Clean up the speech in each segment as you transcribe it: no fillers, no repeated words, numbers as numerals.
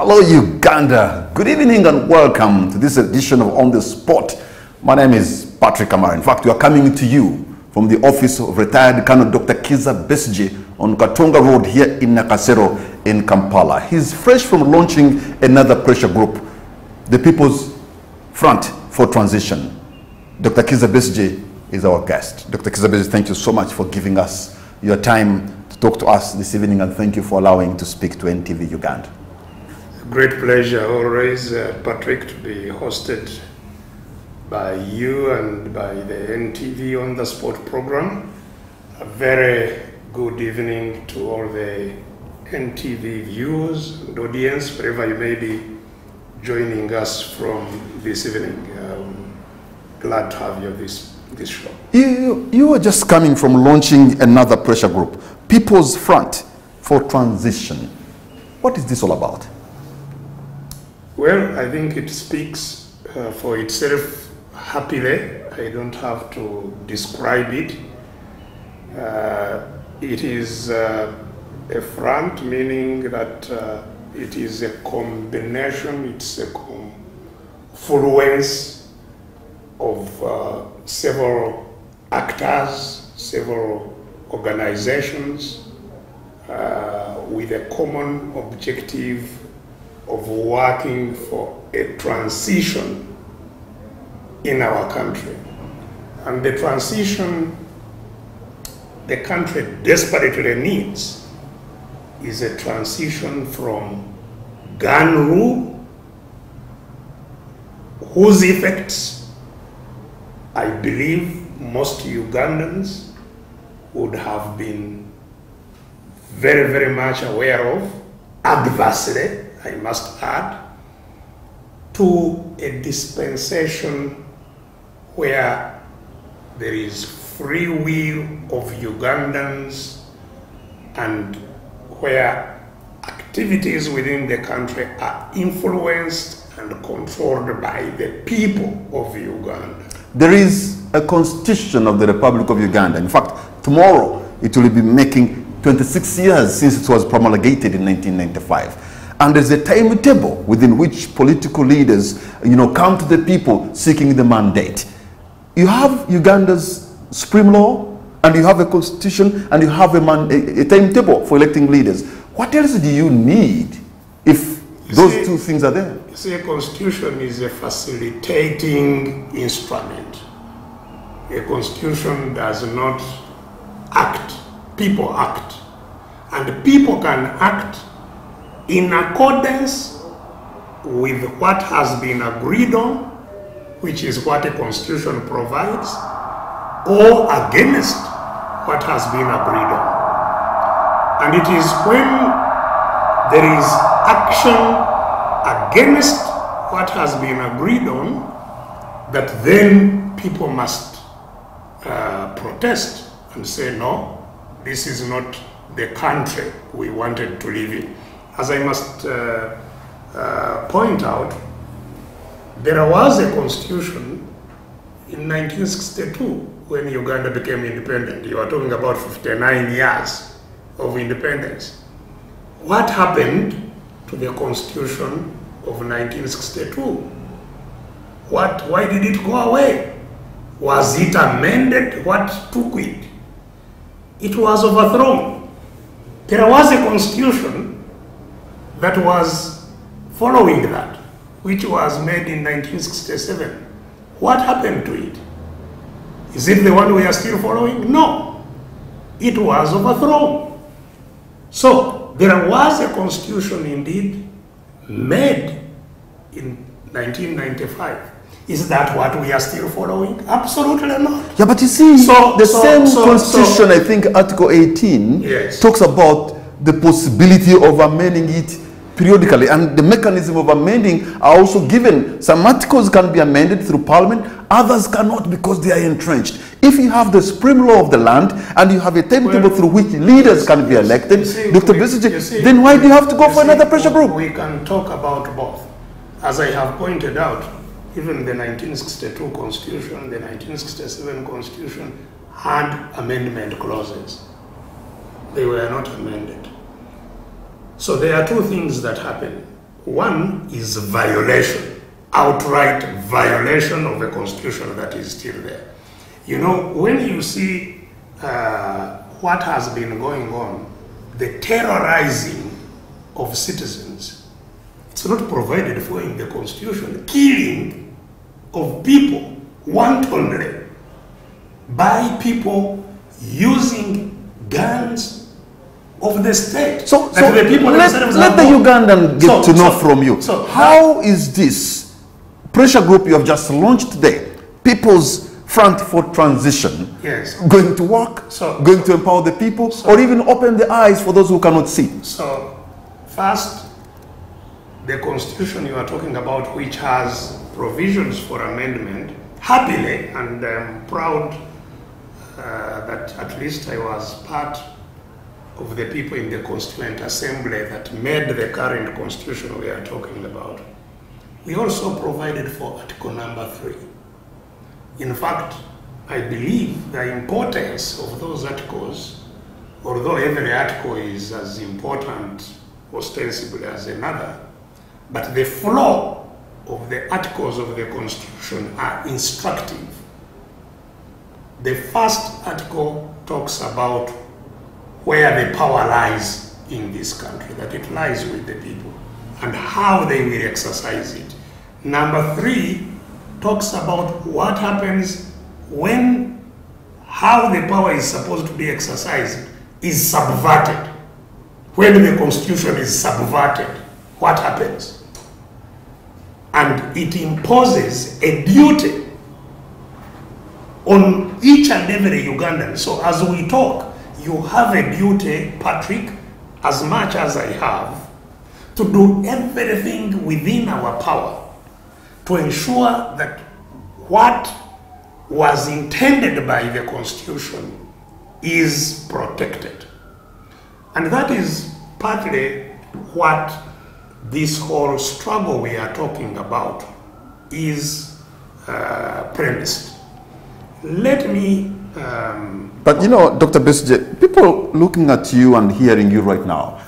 Hello Uganda, good evening and welcome to this edition of On the Spot. My name is Patrick Amara. In fact, we are coming to you from the office of retired Colonel Dr. Kizza Besigye on Katonga Road here in Nakasero in Kampala. He's fresh from launching another pressure group, the People's Front for Transition. Dr. Kizza Besigye is our guest. Dr. Kizza Besigye, thank you so much for giving us your time to talk to us this evening, and thank you for allowing to speak to NTV Uganda. Great pleasure always, Patrick, to be hosted by you and by the NTV On The Spot program. A very good evening to all the NTV viewers and audience, wherever you may be joining us from this evening. Glad to have you on this show. You are just coming from launching another pressure group, People's Front for Transition. What is this all about? Well, I think it speaks for itself happily. I don't have to describe it. It is a front, meaning that it is a combination, it's a confluence of several actors, several organizations with a common objective of working for a transition in our country. And the transition the country desperately needs is a transition from gun rule, whose effects I believe most Ugandans would have been very, very much aware of, adversely, I must add, to a dispensation where there is free will of Ugandans and where activities within the country are influenced and controlled by the people of Uganda. There is a constitution of the Republic of Uganda. In fact, tomorrow it will be making 26 years since it was promulgated in 1995. And there's a timetable within which political leaders, come to the people seeking the mandate. You have Uganda's supreme law, and you have a constitution, and you have a timetable for electing leaders. What else do you need if those two things are there? You see, a constitution is a facilitating instrument. A constitution does not act, people act. And people can act in accordance with what has been agreed on, which is what a constitution provides, or against what has been agreed on. And it is when there is action against what has been agreed on that then people must protest and say, no, this is not the country we wanted to live in. As I must point out, there was a constitution in 1962 when Uganda became independent. You are talking about 59 years of independence. What happened to the constitution of 1962? Why did it go away? Was it amended? What took it? It was overthrown. There was a constitution that was following that, which was made in 1967. What happened to it? Is it the one we are still following? No. It was overthrown. So there was a constitution indeed made in 1995. Is that what we are still following? Absolutely not. Yeah, but you see, the same constitution, I think Article 18, yes, talks about the possibility of amending it periodically, and the mechanism of amending are also given. Some articles can be amended through parliament, others cannot because they are entrenched. If you have the supreme law of the land and you have a timetable through which leaders can be elected, Dr. Besigye, then why do you have to go for another pressure group? We can talk about both. As I have pointed out, even the 1962 Constitution, the 1967 Constitution had amendment clauses. They were not amended. So there are two things that happen One is violation, outright violation of a constitution that is still there. You know, when you see what has been going on, the terrorizing of citizens, it's not provided for in the constitution. Killing of people wantonly by people using guns of the state. So the people let the Ugandan get to know from you. How is this pressure group you have just launched today, People's Front for Transition, going to work, going to empower the people, or even open the eyes for those who cannot see? So, first, the constitution you are talking about, which has provisions for amendment, happily, and I'm proud that at least I was part of the people in the Constituent Assembly that made the current constitution we are talking about. We also provided for Article number 3. In fact, I believe the importance of those articles, although every article is as important ostensibly as another, but the flow of the articles of the Constitution are instructive. The first article talks about where the power lies in this country, that it lies with the people, and how they will exercise it. Number 3 talks about what happens when how the power is supposed to be exercised is subverted. When the constitution is subverted, what happens? And it imposes a duty on each and every Ugandan. So as we talk, you have a duty, Patrick, as much as I have, to do everything within our power to ensure that what was intended by the Constitution is protected. And that is partly what this whole struggle we are talking about is premised. Let me... But you know, Dr. Besigye, people looking at you and hearing you right now,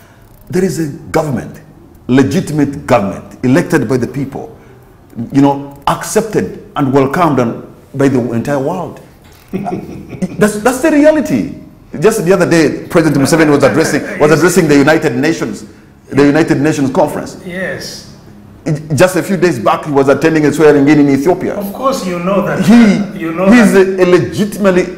there is a government, legitimate government, elected by the people, you know, accepted and welcomed by the entire world. That's the reality. Just the other day, President Museveni was addressing the United Nations conference. Yes. Just a few days back, he was attending a swearing-in in Ethiopia. Of course, you know that. He's a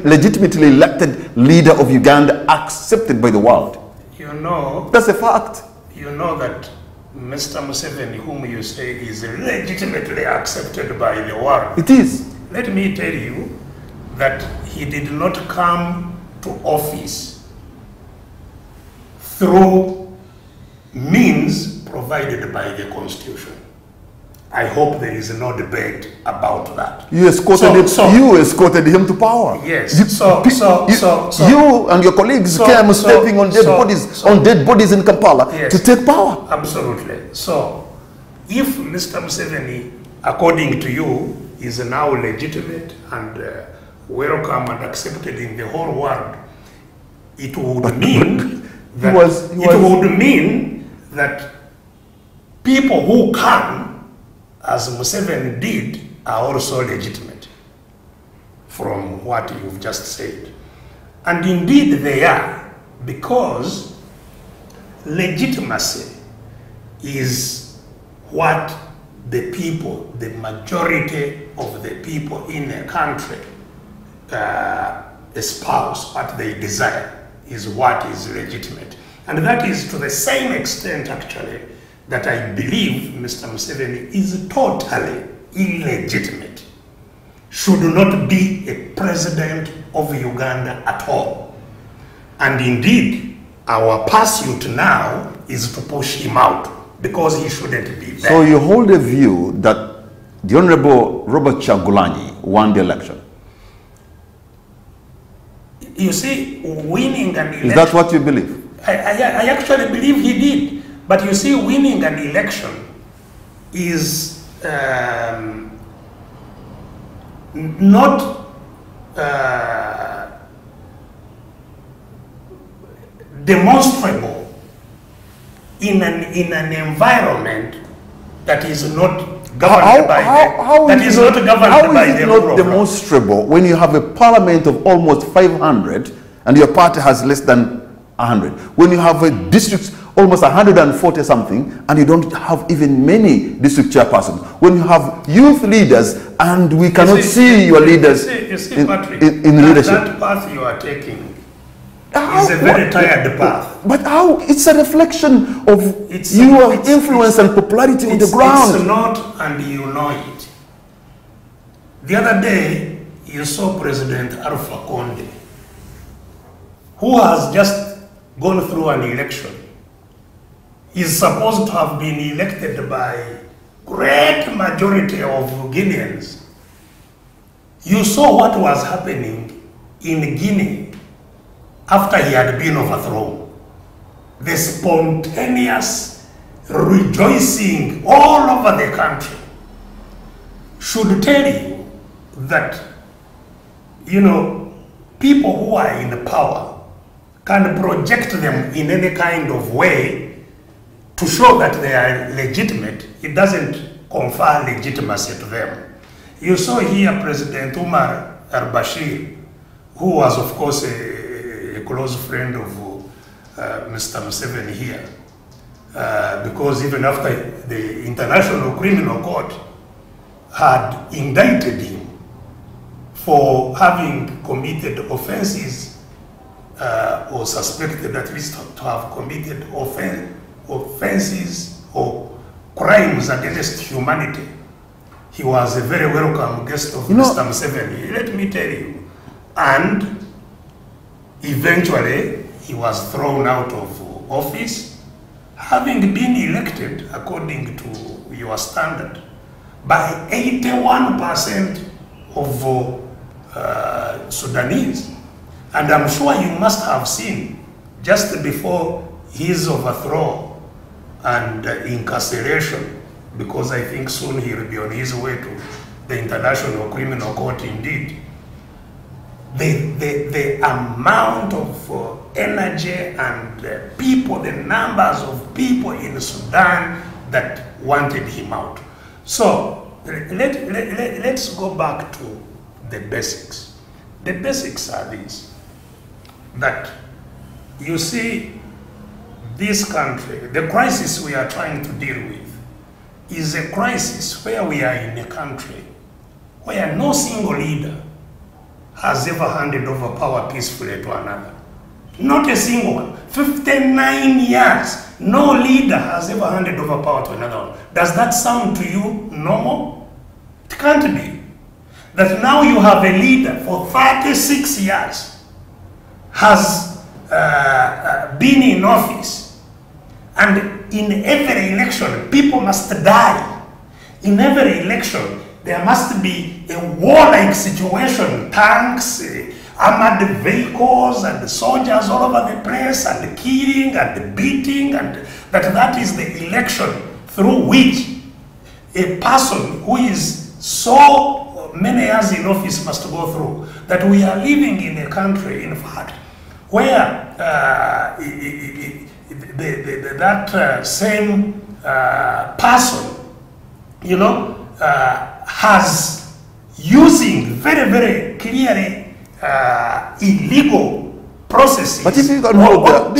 legitimately elected leader of Uganda, accepted by the world. You know. That's a fact. You know that Mr. Museveni, whom you say is legitimately accepted by the world. It is. Let me tell you that he did not come to office through means provided by the Constitution. I hope there is no debate about that. You escorted him to power. Yes. You and your colleagues came stepping on dead bodies in Kampala to take power. Absolutely. So, if Mr. Museveni, according to you, is now legitimate and welcome and accepted in the whole world, it would mean that people who come, as Museveni did, are also legitimate, from what you've just said. And indeed they are, because legitimacy is what the people, the majority of the people in a country espouse, what they desire, is what is legitimate. And that is to the same extent, actually, that I believe Mr. Museveni is totally illegitimate, should not be a president of Uganda at all. And indeed, our pursuit now is to push him out, because he shouldn't be there. So you hold a view that the Honorable Robert Kyagulanyi won the election? You see, winning an election... Is that what you believe? I actually believe he did. But you see, winning an election is not demonstrable in an environment that is not governed by not demonstrable when you have a parliament of almost 500 and your party has less than 100? When you have a district almost 140 something and you don't have even many district chairpersons? When you have youth leaders and we cannot see your leaders Patrick, in leadership? That path you are taking is a very tired path. But how? It's a reflection of your influence and popularity on the ground. It's not, and you know it. The other day, you saw President Alpha Conde, who has just gone through an election. He's supposed to have been elected by great majority of Guineans. You saw what was happening in Guinea after he had been overthrown. The spontaneous rejoicing all over the country should tell you that, you know, people who are in power can project them in any kind of way to show that they are legitimate. It doesn't confer legitimacy to them. You saw here President Umar al-Bashir, who was of course a close friend of Mr. Museveni here, because even after the International Criminal Court had indicted him for having committed offenses or suspected at least to have committed offenses or crimes against humanity, he was a very welcome guest of Mr. Museveni, let me tell you. And eventually, he was thrown out of office, having been elected, according to your standard, by 81% of Sudanese. And I'm sure you must have seen, just before his overthrow and incarceration, because I think soon he will be on his way to the International Criminal Court indeed, the amount of energy and people, the numbers of people in Sudan that wanted him out. So let's go back to the basics. The basics are these, that you see this country, the crisis we are trying to deal with is a crisis where we are in a country where no single leader has ever handed over power peacefully to another. Not a single one. 59 years, no leader has ever handed over power to another one. Does that sound to you normal? It can't be. That now you have a leader for 36 years, has been in office, and in every election, people must die. In every election, there must be a warlike situation, tanks, armored vehicles, and soldiers all over the place, and the killing, and the beating, and that is the election through which a person who is so many years in office must go through. That we are living in a country, in fact, where that same person, you know, has using very, very clearly illegal processes. But if you can hold that,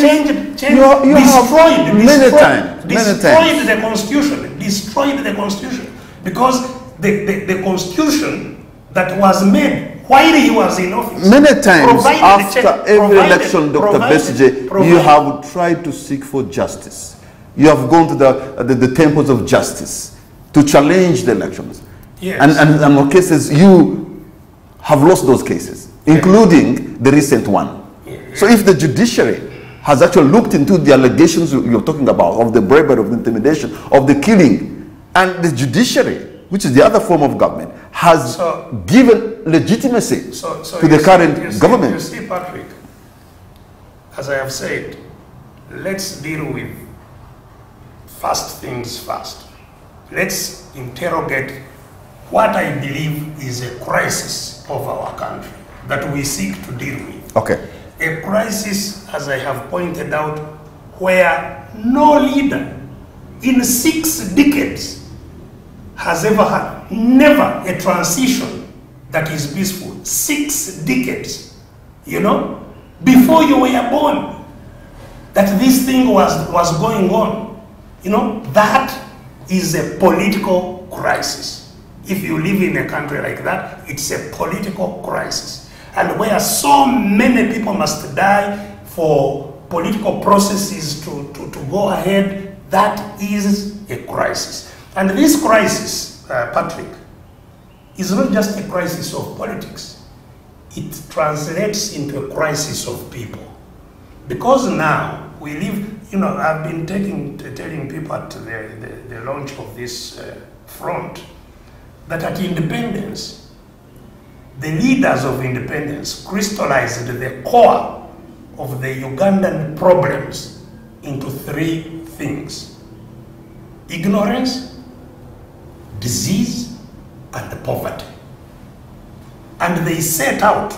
destroyed the constitution, because the constitution that was made while he was in office. Many times after every election, Dr. Besigye, you have tried to seek for justice. You have gone to the temples of justice to challenge the elections. Yes. And in more cases, you have lost those cases, including the recent one. Yes. So if the judiciary has actually looked into the allegations you're talking about, of the bribery, of the intimidation, of the killing, and the judiciary, which is the other form of government, has given legitimacy to the current government. You see, Patrick, as I have said, let's deal with first things first. Let's interrogate what I believe is a crisis of our country that we seek to deal with. Okay. A crisis, as I have pointed out, where no leader in 6 decades has ever had, never a transition that is peaceful. 6 decades, you know, before you were born, that this thing was going on. You know, that is a political crisis. If you live in a country like that, it's a political crisis. And where so many people must die for political processes to go ahead, that is a crisis. And this crisis, Patrick, is not just a crisis of politics. It translates into a crisis of people. Because now we live, you know, I've been telling people at the launch of this front that at independence, the leaders of independence crystallized the core of the Ugandan problems into 3 things: ignorance, disease, and poverty. And they set out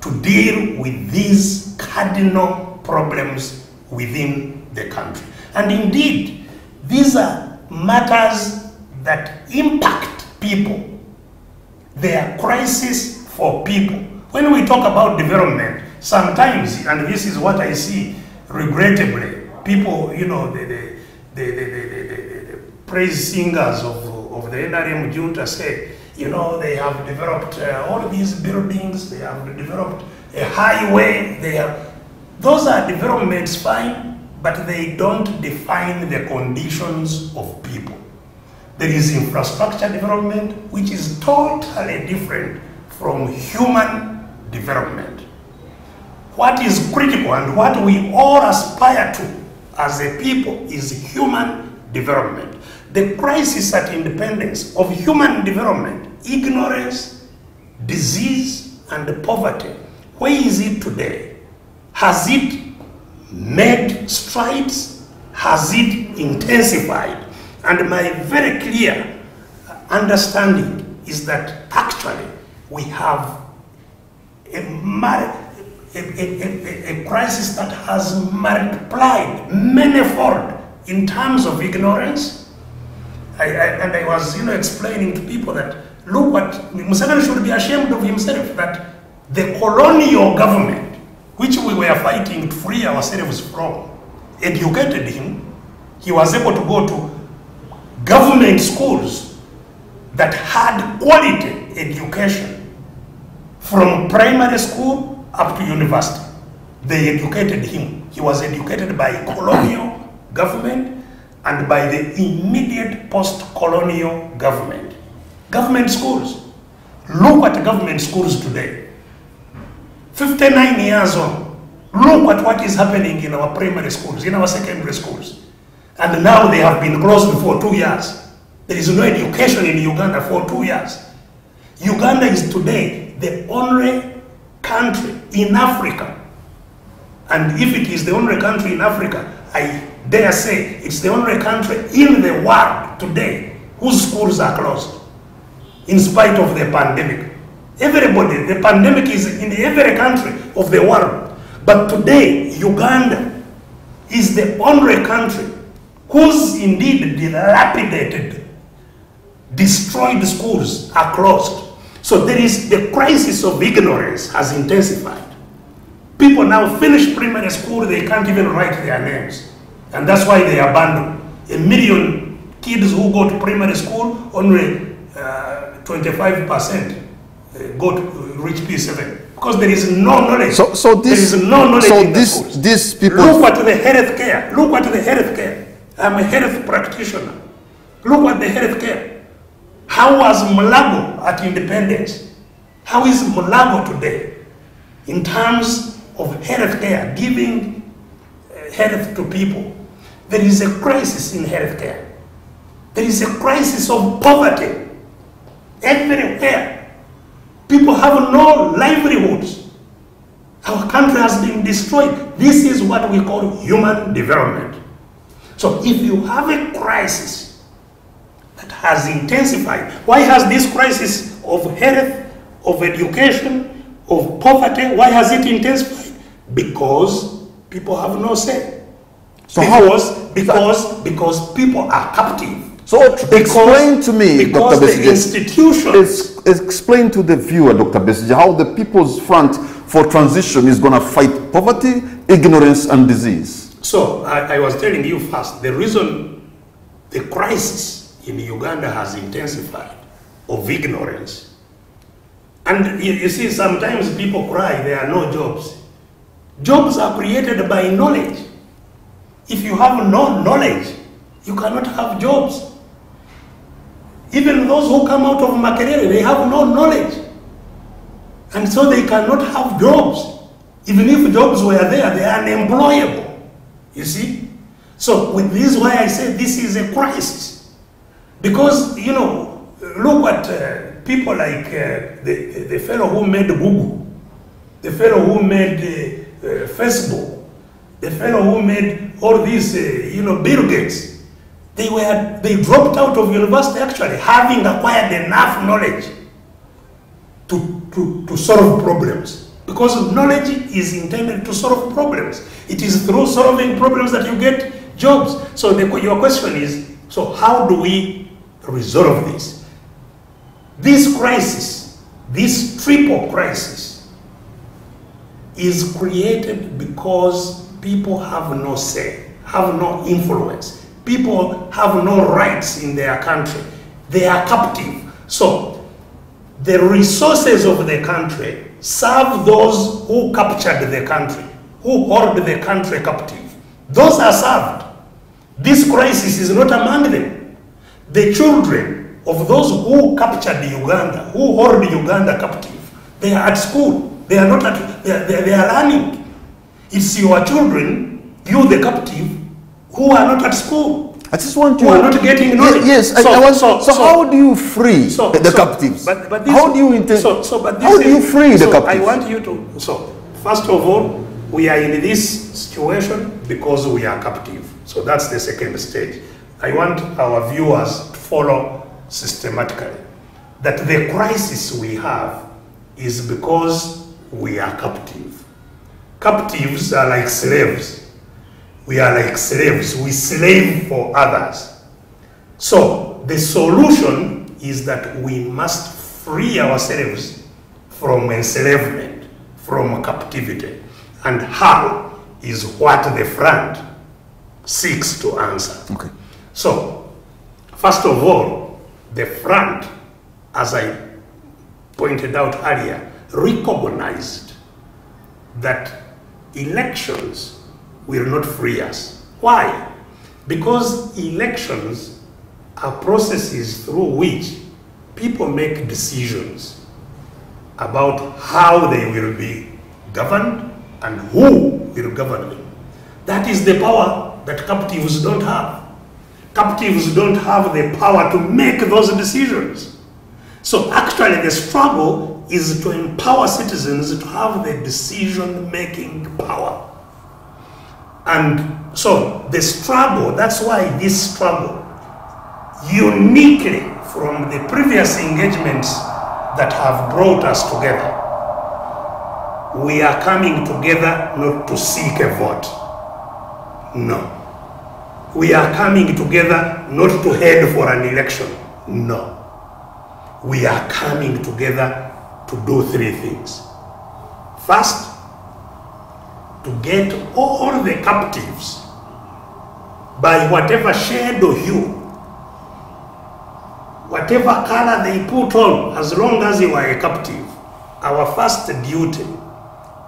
to deal with these cardinal problems within the country. And indeed, these are matters that impact people. They are crises for people. When we talk about development, sometimes, and this is what I see regrettably, people, you know, the praise singers of the NRM junta say, you know, they have developed all these buildings, they have developed a highway, those are developments, fine, but they don't define the conditions of people. There is infrastructure development, which is totally different from human development. What is critical and what we all aspire to as a people is human development. The crisis at independence of human development, ignorance, disease, and poverty, where is it today? Has it made strides? Has it intensified? And my very clear understanding is that actually we have a crisis that has multiplied manifold in terms of ignorance. And I was, you know, explaining to people that, look, what Museveni should be ashamed of himself, that the colonial government, which we were fighting to free ourselves from, educated him. He was able to go to government schools that had quality education from primary school up to university. They educated him. He was educated by colonial government and by the immediate post-colonial government. Government schools. Look at government schools today. 59 years on. Look at what is happening in our primary schools, in our secondary schools. And now they have been closed for 2 years. There is no education in Uganda for 2 years. Uganda is today the only country in Africa. And if it is the only country in Africa, I dare say it's the only country in the world today whose schools are closed, in spite of the pandemic. Everybody, the pandemic is in every country of the world. But today, Uganda is the only country whose indeed dilapidated, destroyed schools are closed. So there is the crisis of ignorance has intensified. People now finish primary school, they can't even write their names. And that's why they abandon. 1 million kids who go to primary school, only 25% go to reach P7. Because there is no knowledge. There is no knowledge in the schools. These people... Look at the health care. Look at the health care. I'm a health practitioner. Look at the health care. How was Mulago at independence? How is Mulago today in terms of health care, giving health to people? There is a crisis in health care. There is a crisis of poverty everywhere. People have no livelihoods. Our country has been destroyed. This is what we call human development. So if you have a crisis that has intensified, why has this crisis of health, of education, of poverty, why has it intensified? Because people have no say. Because people are captive. So explain to me, Dr. Because the institutions... Explain to the viewer, Dr. Besigye, how the People's Front for Transition is going to fight poverty, ignorance, and disease. So I was telling you first, the reason the crisis in Uganda has intensified of ignorance. And you see, sometimes people cry there are no jobs. Jobs are created by knowledge. If you have no knowledge, you cannot have jobs. Even those who come out of Makerere, they have no knowledge. And so they cannot have jobs. Even if jobs were there, they are unemployable. You see? So with this, why I say this is a crisis. Because, you know, look at people like the fellow who made Google, the fellow who made Facebook, the fellow who made all these, you know, Bill Gates. They dropped out of university actually having acquired enough knowledge to solve problems. Because knowledge is intended to solve problems. It is through solving problems that you get jobs. So your question is, so how do we resolve this? This crisis, this triple crisis, is created because people have no say, have no influence. People have no rights in their country. They are captive. So the resources of the country serve those who captured the country, who hold the country captive. Those are served. This crisis is not among them. The children of those who captured Uganda, who hold Uganda captive, they are at school. They are not at, they are learning. It's your children, you the captive, who are not at school. I just want you... Who are not getting knowledge. Yes, so how do you free the captives? But this, how do you intend... how do you free the captives? I want you to... So, first of all, we are in this situation because we are captive. So that's the second stage. I want our viewers to follow systematically that the crisis we have is because we are captive. Captives are like slaves. We are like slaves. We slave for others. So the solution is that we must free ourselves from enslavement, from captivity. And how is what the front seeks to answer. Okay. So, first of all, the front, as I pointed out earlier, recognized that elections will not free us. Why? Because elections are processes through which people make decisions about how they will be governed and who will govern them. That is the power that captives don't have. Captives don't have the power to make those decisions. So actually the struggle is to empower citizens to have the decision-making power. And so the struggle, that's why this struggle, uniquely from the previous engagements that have brought us together, we are coming together not to seek a vote. No. We are coming together not to head for an election. No. We are coming together to do three things. First, to get all the captives by whatever shade or hue, whatever color they put on, as long as you are a captive, our first duty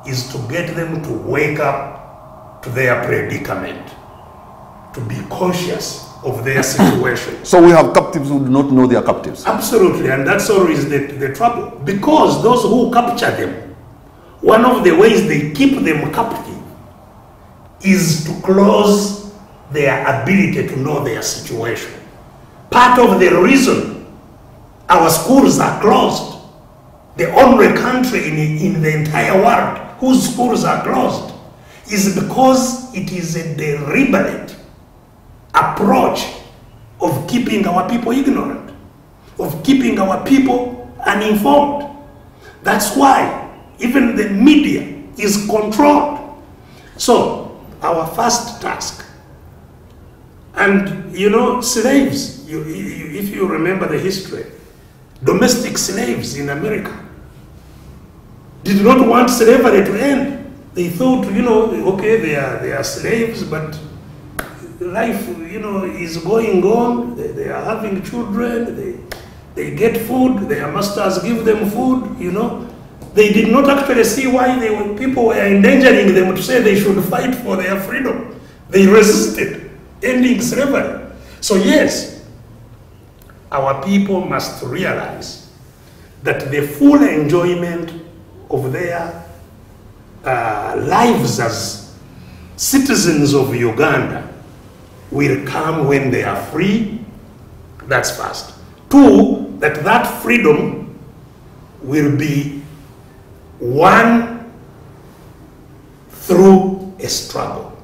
is to get them to wake up to their predicament, to be conscious of their situation. So we have captives who do not know they are captives. Absolutely, and that's always the trouble. Because those who capture them, one of the ways they keep them captive is to close their ability to know their situation. Part of the reason our schools are closed, the only country in the entire world whose schools are closed, is because it is a deliberate approach of keeping our people ignorant, of keeping our people uninformed. That's why even the media is controlled. So our first task, and you know, slaves, if you remember the history, domestic slaves in America did not want slavery to end. They thought, you know, okay, they are slaves, but life, you know, is going on. They are having children. They get food. Their masters give them food. You know, they did not actually see why people were endangering them to say they should fight for their freedom. They resisted ending slavery. So yes, our people must realize that the full enjoyment of their lives as citizens of Uganda will come when they are free. That's first. Two, that freedom will be won through a struggle,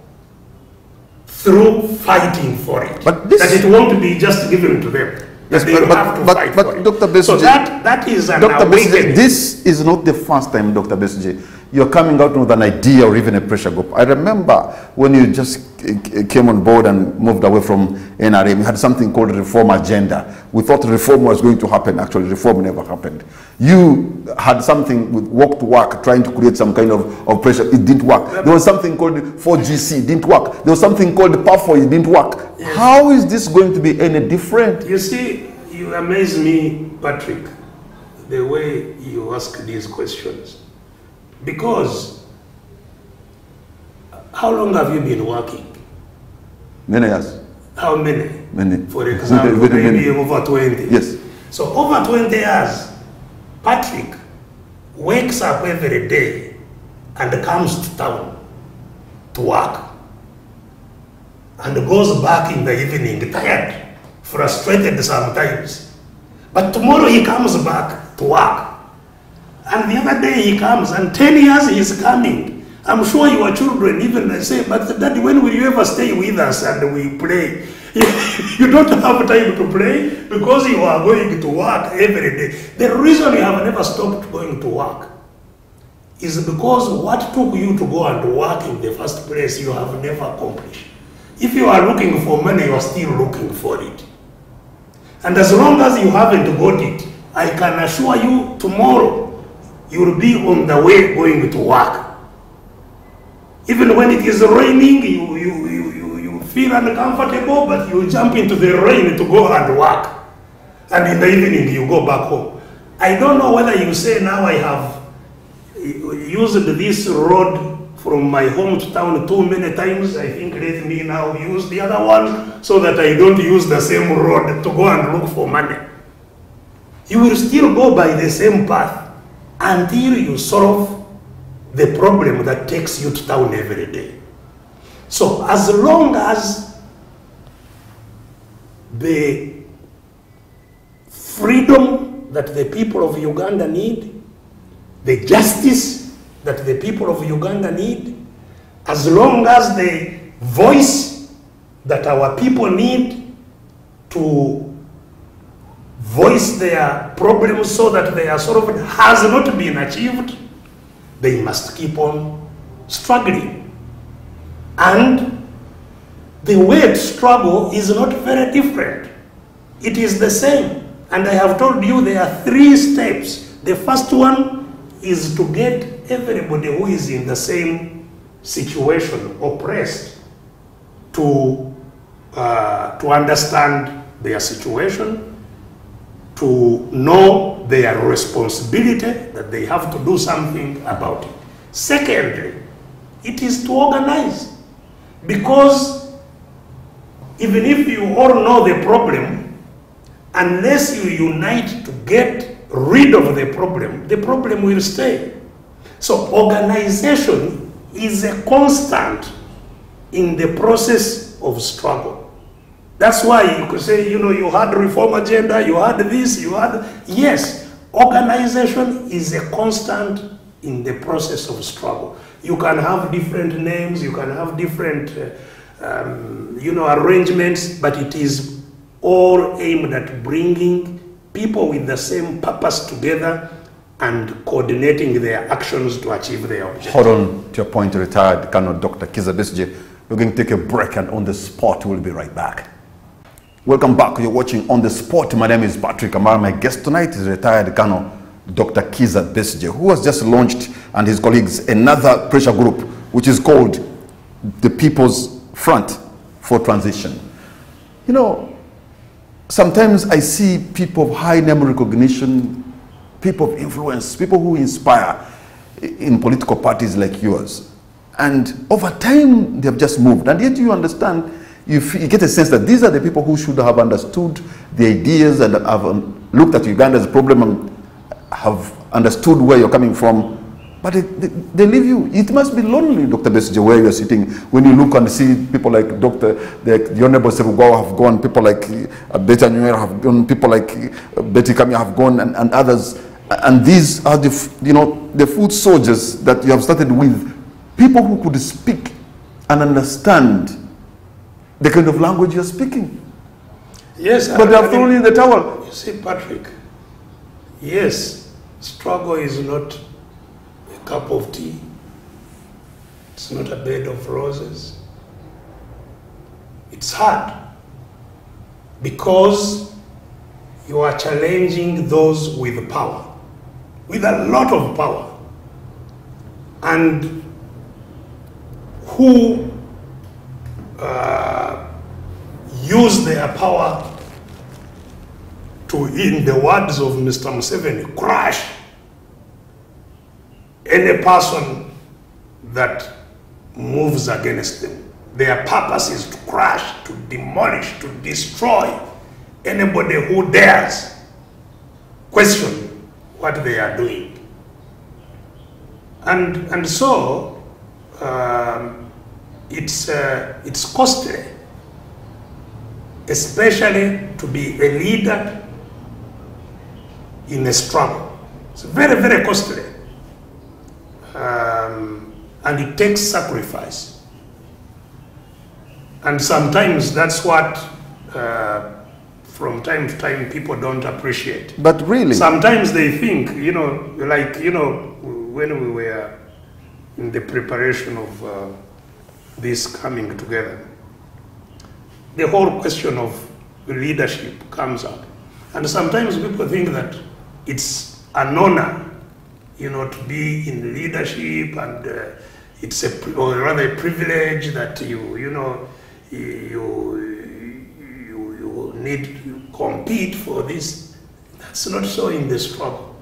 through fighting for it. But that it won't be just given to them. Yes, they have to fight for it. Dr. Besige, so that is an awakening. This is not the first time, Dr. Besige, you're coming out with an idea or even a pressure group. I remember when you just came on board and moved away from NRM, you had something called reform agenda. We thought reform was going to happen. Actually, reform never happened. You had something with walk to work, trying to create some kind of pressure. It didn't work. There was something called 4GC. It didn't work. There was something called PAFO. It didn't work. Yes. How is this going to be any different? You see, you amaze me, Patrick, the way you ask these questions. Because how long have you been working? Many years. How many? Many. For example, maybe over 20. Yes. So over 20 years, Patrick wakes up every day and comes to town to work and goes back in the evening tired, frustrated sometimes. But tomorrow he comes back to work. And the other day he comes, and 10 years he is coming. I'm sure your children even say, but Daddy, when will you ever stay with us and we play? You don't have time to play because you are going to work every day. The reason you have never stopped going to work is because what took you to go and work in the first place you have never accomplished. If you are looking for money, you are still looking for it. And as long as you haven't got it, I can assure you tomorrow, you will be on the way going to work. Even when it is raining, you feel uncomfortable, but you jump into the rain to go and work. And in the evening, you go back home. I don't know whether you say now I have used this road from my home to town too many times. I think let me now use the other one so that I don't use the same road to go and look for money. You will still go by the same path until you solve the problem that takes you to town every day. So as long as the freedom that the people of Uganda need, the justice that the people of Uganda need, as long as the voice that our people need to voice their problems so that they are solved has not been achieved, they must keep on struggling. And the way to struggle is not very different. It is the same. And I have told you there are 3 steps. The first one is to get everybody who is in the same situation, oppressed, to understand their situation, to know their responsibility, that they have to do something about it. Secondly, it is to organize. Because even if you all know the problem, unless you unite to get rid of the problem will stay. So organization is a constant in the process of struggle. That's why you could say, you know, you had reform agenda, you had this, you had... Yes, organization is a constant in the process of struggle. You can have different names, you can have different, you know, arrangements, but it is all aimed at bringing people with the same purpose together and coordinating their actions to achieve their objectives. Hold on to your point, retired Colonel Dr. Kizza Besigye. We're going to take a break, and on the spot, we'll be right back. Welcome back. You're watching On The Spot. My name is Patrick Amara. My guest tonight is retired Colonel Dr. Kizza Besigye, who has just launched, and his colleagues, another pressure group, which is called the People's Front for Transition. You know, sometimes I see people of high name recognition, people of influence, people who inspire in political parties like yours. And over time, they have just moved. And yet you understand, you get a sense that these are the people who should have understood the ideas and have looked at Uganda's problem and have understood where you're coming from. But they leave you. It must be lonely, Dr. Besigye, where you're sitting, when you look and see people like the Honorable Sebugwawo have gone, people like Betty Nyuera have gone, people like Betty Kamya have gone, and others. And these are the foot soldiers that you have started with, people who could speak and understand the kind of language you're speaking. Yes, but they have thrown in the towel. You see, Patrick, yes, struggle is not a cup of tea. It's not a bed of roses. It's hard because you are challenging those with power, with a lot of power, and who use their power to, in the words of Mr. Museveni, crush any person that moves against them. Their purpose is to crush, to demolish, to destroy anybody who dares question what they are doing. And so it's costly, especially to be a leader in a struggle. It's very, very costly. And it takes sacrifice. And sometimes that's what, from time to time, people don't appreciate. But really? Sometimes they think, when we were in the preparation of this coming together, the whole question of leadership comes up. And sometimes people think that it's an honor, to be in leadership, and it's or rather a privilege that you need to compete for this. That's not so in the struggle.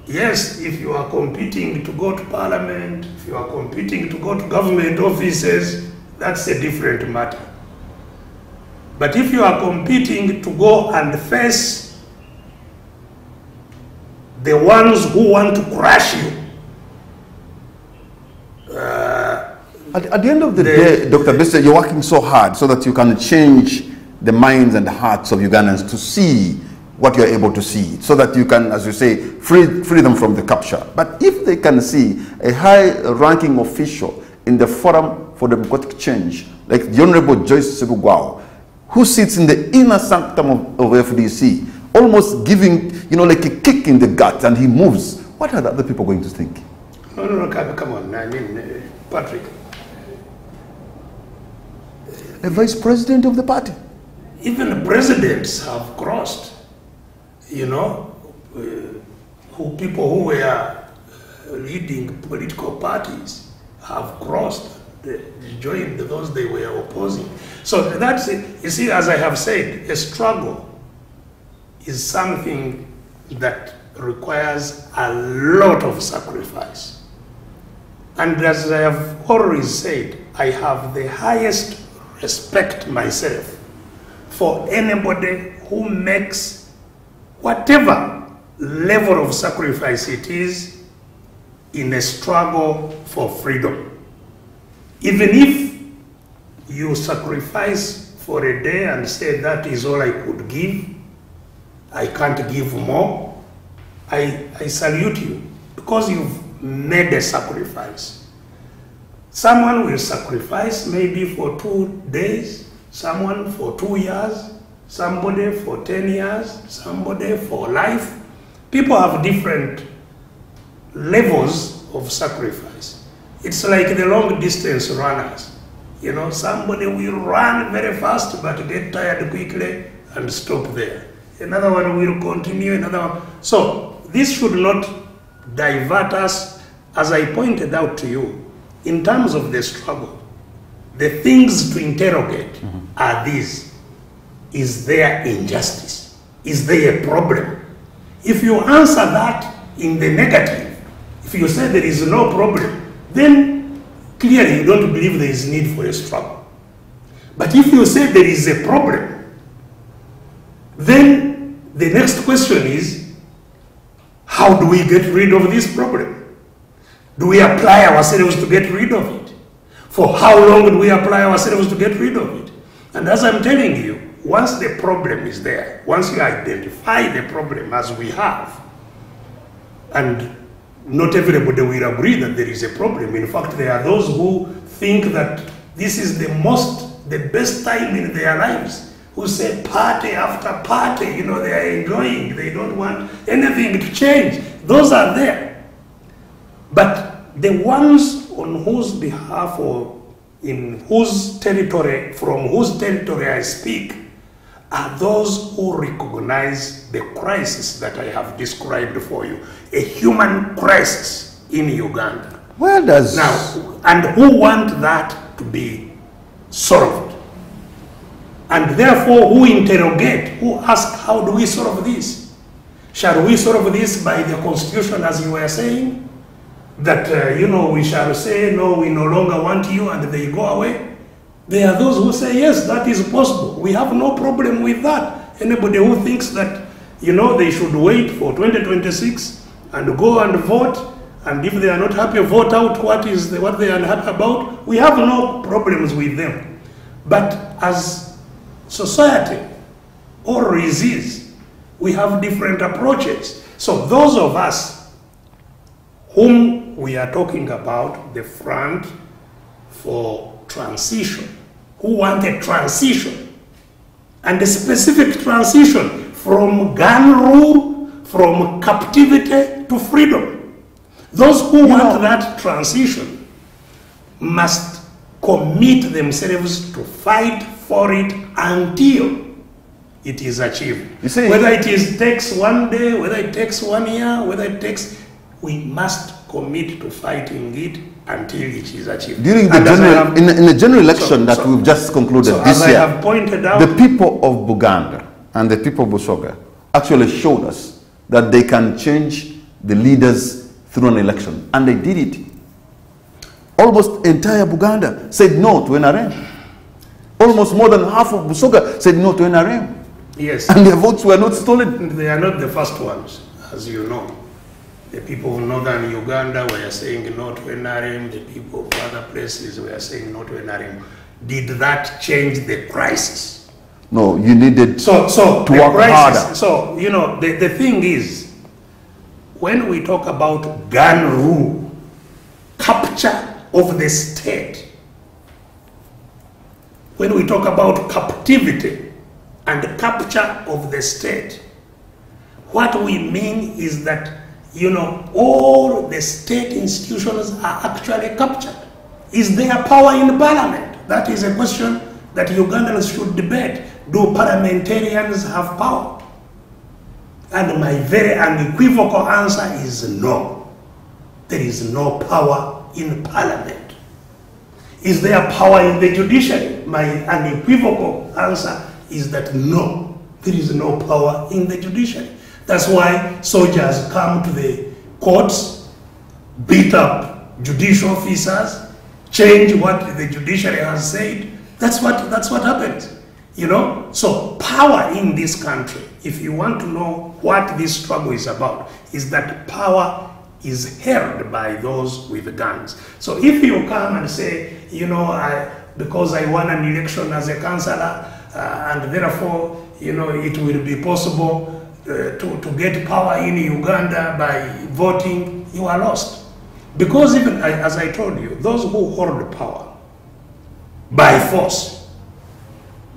Yes, if you are competing to go to parliament, if you are competing to go to government offices, that's a different matter. But if you are competing to go and face the ones who want to crush you, at the end of the day, Dr. Besigye, you're working so hard so that you can change the minds and the hearts of Ugandans to see what you're able to see, so that you can, as you say, free them from the capture. But if they can see a high-ranking official in the Forum for Democratic Change, like the Honorable Joyce Sebugwawo, who sits in the inner sanctum of FDC, almost giving, like a kick in the gut, and he moves, what are the other people going to think? No, come on. I mean, Patrick. A vice president of the party. Even presidents have crossed, people who were leading political parties have crossed, joined those they were opposing. So that's it. You see, as I have said, a struggle is something that requires a lot of sacrifice. And as I have always said, I have the highest respect myself for anybody who makes whatever level of sacrifice it is in a struggle for freedom. Even if you sacrifice for a day and say that is all I could give, I can't give more, I salute you because you've made a sacrifice. Someone will sacrifice maybe for 2 days, someone for 2 years, somebody for 10 years, somebody for life. People have different levels of sacrifice. It's like the long distance runners. You know, somebody will run very fast but get tired quickly and stop there. Another one will continue, another one. So this should not divert us, as I pointed out to you, in terms of the struggle. The things to interrogate are these. Is there injustice? Is there a problem? If you answer that in the negative, if you say there is no problem, then clearly you don't believe there is need for a struggle. But if you say there is a problem, then the next question is, how do we get rid of this problem? Do we apply ourselves to get rid of it? For how long do we apply ourselves to get rid of it? And as I'm telling you, once the problem is there, once you identify the problem as we have, and not everybody will agree that there is a problem. In fact, there are those who think that this is the best time in their lives, who say party after party, you know, they are enjoying, they don't want anything to change. Those are there. But the ones on whose behalf or in whose territory, from whose territory I speak, are those who recognize the crisis that I have described for you, a human crisis in Uganda. Where does... Now, and who want that to be solved. And therefore, who interrogate, who ask, how do we solve this? Shall we solve this by the Constitution, as you were saying? That, you know, we shall say, no, we no longer want you, and they go away? There are those who say, yes, that is possible. We have no problem with that. Anybody who thinks that, you know, they should wait for 2026 and go and vote, and if they are not happy, vote out what they are unhappy about, we have no problems with them. But as society, or disease, we have different approaches. So those of us whom we are talking about, the front for transition, who want a transition, and a specific transition from gun rule, from captivity to freedom. Those who want that transition must commit themselves to fight for it until it is achieved. You see, whether it takes 1 day, whether it takes 1 year, whether it takes, we must commit to fighting it until it is achieved. During the general, in the general election that we've just concluded this year, I have pointed out, the people of Buganda and the people of Busoga actually showed us that they can change the leaders through an election, and they did it. Almost entire Buganda said no to NRM. Almost more than half of Busoga said no to NRM. Yes. And their votes were not stolen. They are not the first ones, as you know. The people of northern Uganda were saying no to NRM. The people of other places were saying no to NRM. Did that change the crisis? No, you needed to work harder. So, you know, the thing is, when we talk about gun rule, capture of the state, when we talk about captivity and capture of the state, what we mean is that, you know, all the state institutions are actually captured. Is there power in parliament? That is a question that Ugandans should debate. Do parliamentarians have power? And my very unequivocal answer is no. There is no power in parliament. Is there power in the judiciary? My unequivocal answer is that no, there is no power in the judiciary. That's why soldiers come to the courts, beat up judicial officers, change what the judiciary has said. That's what happens, you know. So power in this country, if you want to know what this struggle is about, is that power is held by those with guns. So if you come and say, you know, because I won an election as a councillor, and therefore, you know, it will be possible to get power in Uganda by voting, you are lost. Because even, as I told you, those who hold power by force,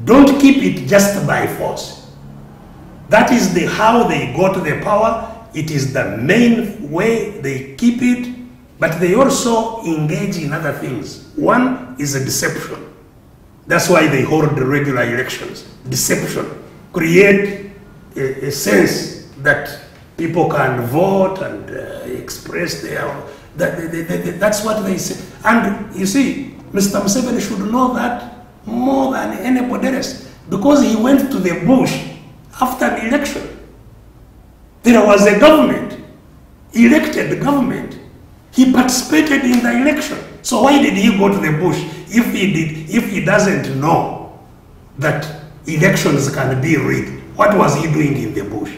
don't keep it just by force. That is how they got the power. It is the main way they keep it, but they also engage in other things. One is a deception. That's why they hold the regular elections. Deception. Create a sense that people can vote and express their... that's what they say. And you see, Mr. Museveni should know that more than anybody else, because he went to the bush after the election. There was a government, elected government. He participated in the election. So why did he go to the bush if he doesn't know that elections can be rigged? What was he doing in the bush?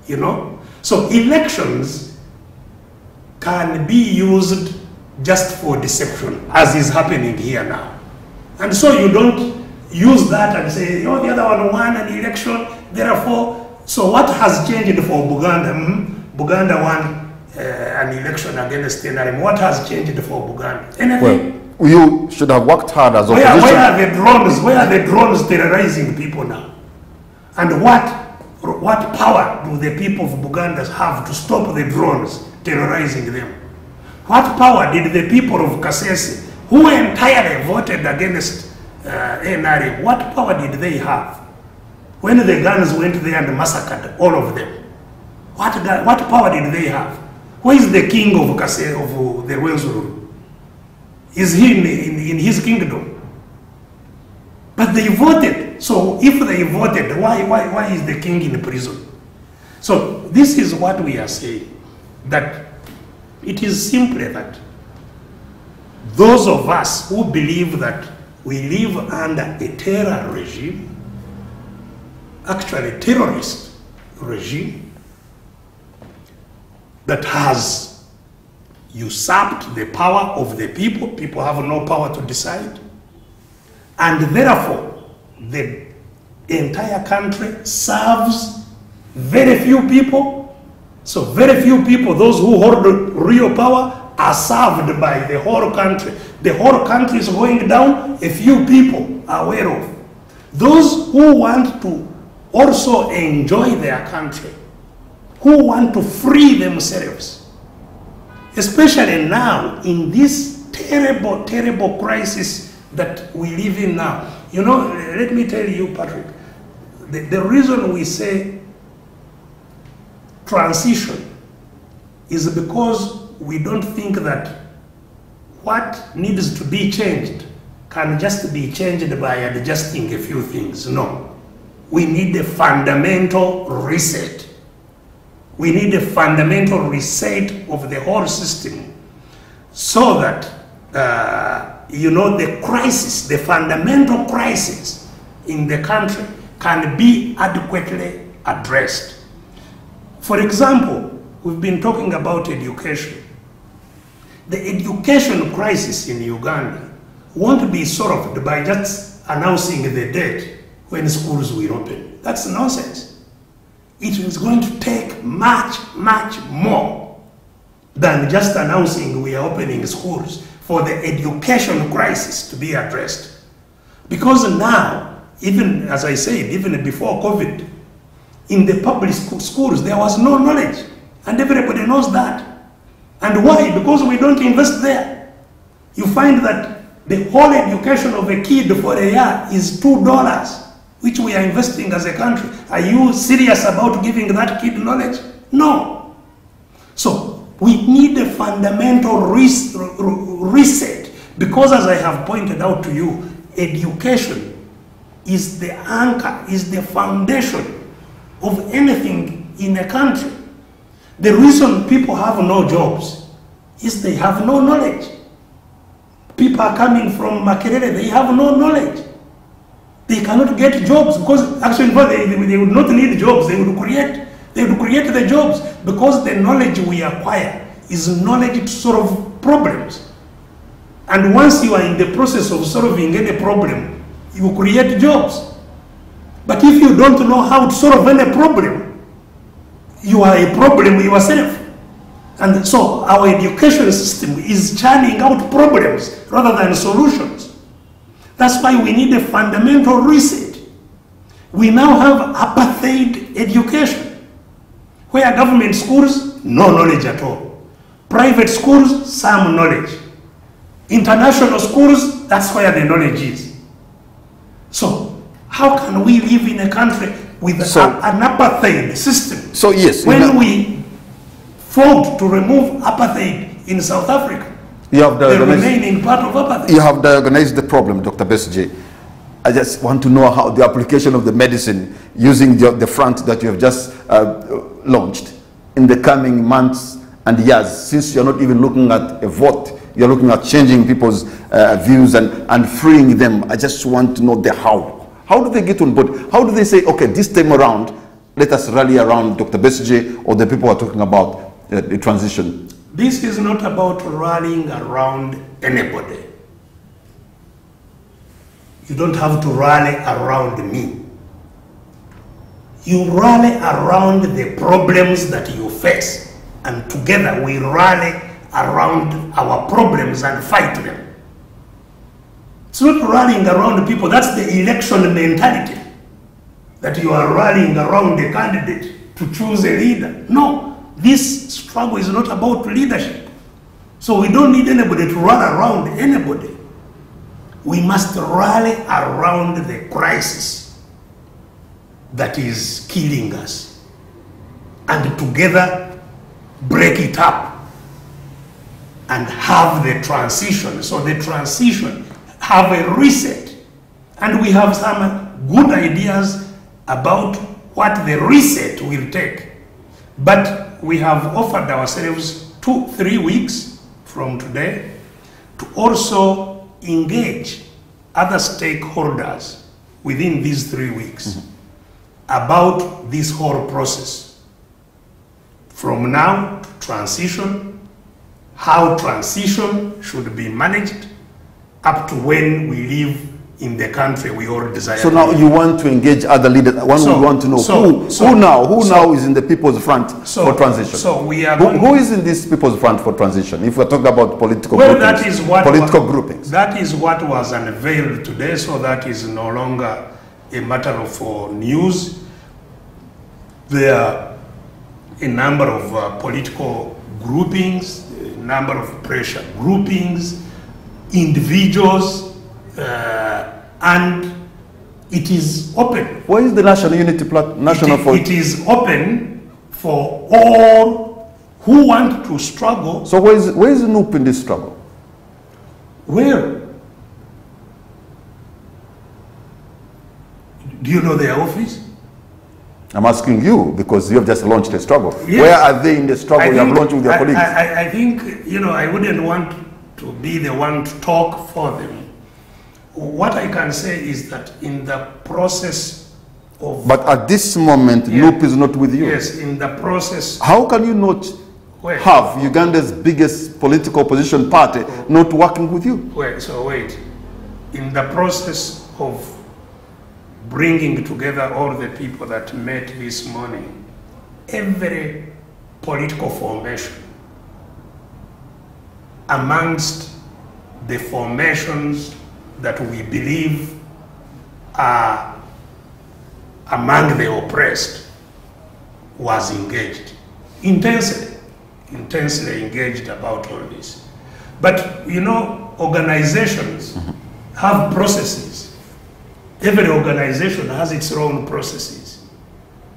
You know? So elections can be used just for deception, as is happening here now. And so you don't use that and say, oh, the other one won an election, therefore. So what has changed for Buganda? Buganda won an election against NRM. What has changed for Buganda? Anything? Well, you should have worked hard as opposition. Where are the drones? Where are the drones terrorizing people now? And what power do the people of Buganda have to stop the drones terrorizing them? What power did the people of Kasese, who entirely voted against NRM, what power did they have when the guns went there and massacred all of them? What power did they have? Who is the king of Kasese, of the Wenzuru? Is he in his kingdom? But they voted. So if they voted, why is the king in prison? So this is what we are saying, that it is simply that those of us who believe that we live under a terror regime, actually terrorist regime, that has usurped the power of the people. People have no power to decide. And therefore, the entire country serves very few people. So very few people, those who hold real power, are served by the whole country. The whole country is going down, a few people are aware of. Those who want to also enjoy their country, who want to free themselves, especially now in this terrible, terrible crisis that we live in now. You know, let me tell you, Patrick, the reason we say transition is because we don't think that what needs to be changed can just be changed by adjusting a few things. No. We need a fundamental reset. We need a fundamental reset of the whole system so that, you know, the crisis, the fundamental crisis in the country can be adequately addressed. For example, we've been talking about education. The education crisis in Uganda won't be solved by just announcing the date when schools will open. That's nonsense. It is going to take much, much more than just announcing we are opening schools for the education crisis to be addressed. Because now, even as I said, even before COVID, in the public schools there was no knowledge, and everybody knows that. And why? Because we don't invest there. You find that the whole education of a kid for a year is $2, which we are investing as a country. Are you serious about giving that kid knowledge? No. So we need a fundamental reset, because as I have pointed out to you, education is the anchor, is the foundation of anything in a country. The reason people have no jobs is they have no knowledge. People are coming from Makerere, they have no knowledge. They cannot get jobs because actually they would not need jobs, they would create the jobs, because the knowledge we acquire is knowledge to solve problems. And once you are in the process of solving any problem, you create jobs. But if you don't know how to solve any problem, you are a problem yourself. And so our education system is churning out problems rather than solutions. That's why we need a fundamental reset. We now have apartheid education, where government schools, no knowledge at all. Private schools, some knowledge. International schools, that's where the knowledge is. So how can we live in a country with an apartheid system? So yes, when we fought to remove apartheid in South Africa, you have the remaining part of apartheid. You have diagnosed the problem, Dr. Besigye. I just want to know how the application of the medicine using the front that you have just launched in the coming months and years, since you're not even looking at a vote, you're looking at changing people's views and freeing them. I just want to know the how. How do they get on board? How do they say, okay, this time around, let us rally around Dr. Besigye or the people who are talking about the transition? This is not about rallying around anybody. You don't have to rally around me. You rally around the problems that you face, and together we rally around our problems and fight them. It's not rallying around people. That's the election mentality, that you are rallying around a candidate to choose a leader. No. This struggle is not about leadership. So we don't need anybody to run around anybody. We must rally around the crisis that is killing us and together break it up and have the transition. So the transition, have a reset. And we have some good ideas about what the reset will take. But we have offered ourselves 2-3 weeks from today to also engage other stakeholders within these 3 weeks about this whole process. From now to transition, how transition should be managed up to when we live in the country we all desire. So now you want to engage other leaders. We want to know who now is in the people's front for transition. So we are who is in this people's front for transition? If we're talking about political groupings, that is what groupings. That is what was unveiled today. So that is no longer a matter of news. There are a number of political groupings, a number of pressure groupings, individuals. And it is open. Where is the National Unity Platform? It is open for all who want to struggle. So where is NUP in this struggle? Where? Do you know their office? I'm asking you because you have just launched a struggle. Yes. Where are they in the struggle you have launched with your colleagues? I think, I wouldn't want to be the one to talk for them. What I can say is that in the process of... But at this moment, NUP is not with you. Yes, in the process... How can you not have Uganda's biggest political opposition party not working with you? Wait. In the process of bringing together all the people that met this morning, every political formation amongst the formations that we believe are among the oppressed was engaged, intensely engaged about all this. But organizations have processes. Every organization has its own processes.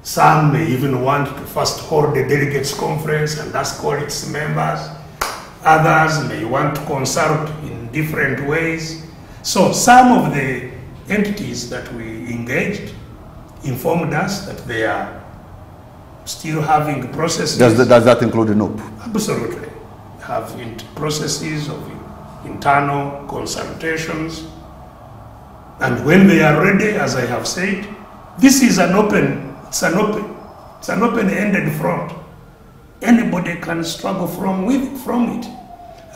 Some may even want to first hold a delegates conference and ask all its members. Others may want to consult in different ways. So some of the entities that we engaged informed us that they are still having processes. Does that include the NUP? Absolutely. Have processes of internal consultations. And when they are ready, as I have said, this is an open-ended front. Anybody can struggle from it.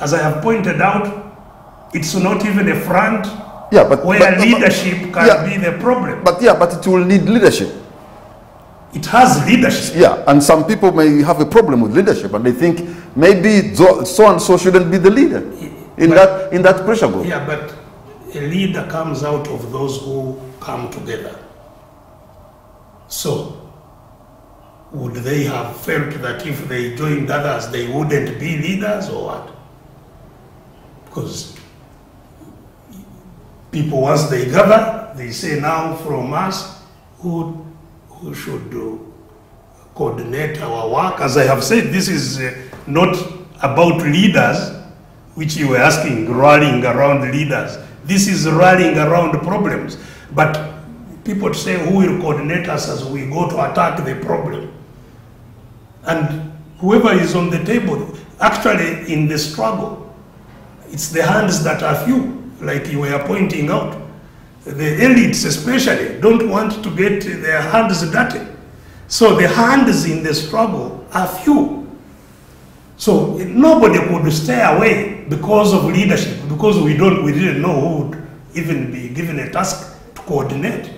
As I have pointed out, it's not even a front where leadership can be the problem. But it will need leadership. It has leadership. Yeah, and some people may have a problem with leadership, and they think maybe so and so shouldn't be the leader in that pressure group. Yeah, but a leader comes out of those who come together. So, would they have felt that if they joined others, they wouldn't be leaders or what? Because people, once they gather, they say now from us who should coordinate our work. As I have said, this is not about leaders, which you were asking, rallying around leaders. This is rallying around problems. But people say, who will coordinate us as we go to attack the problem? And whoever is on the table, actually in the struggle, it's the hands that are few, like you were pointing out. The elites especially don't want to get their hands dirty. So the hands in the struggle are few. So nobody could stay away because of leadership, because we didn't know who would even be given a task to coordinate.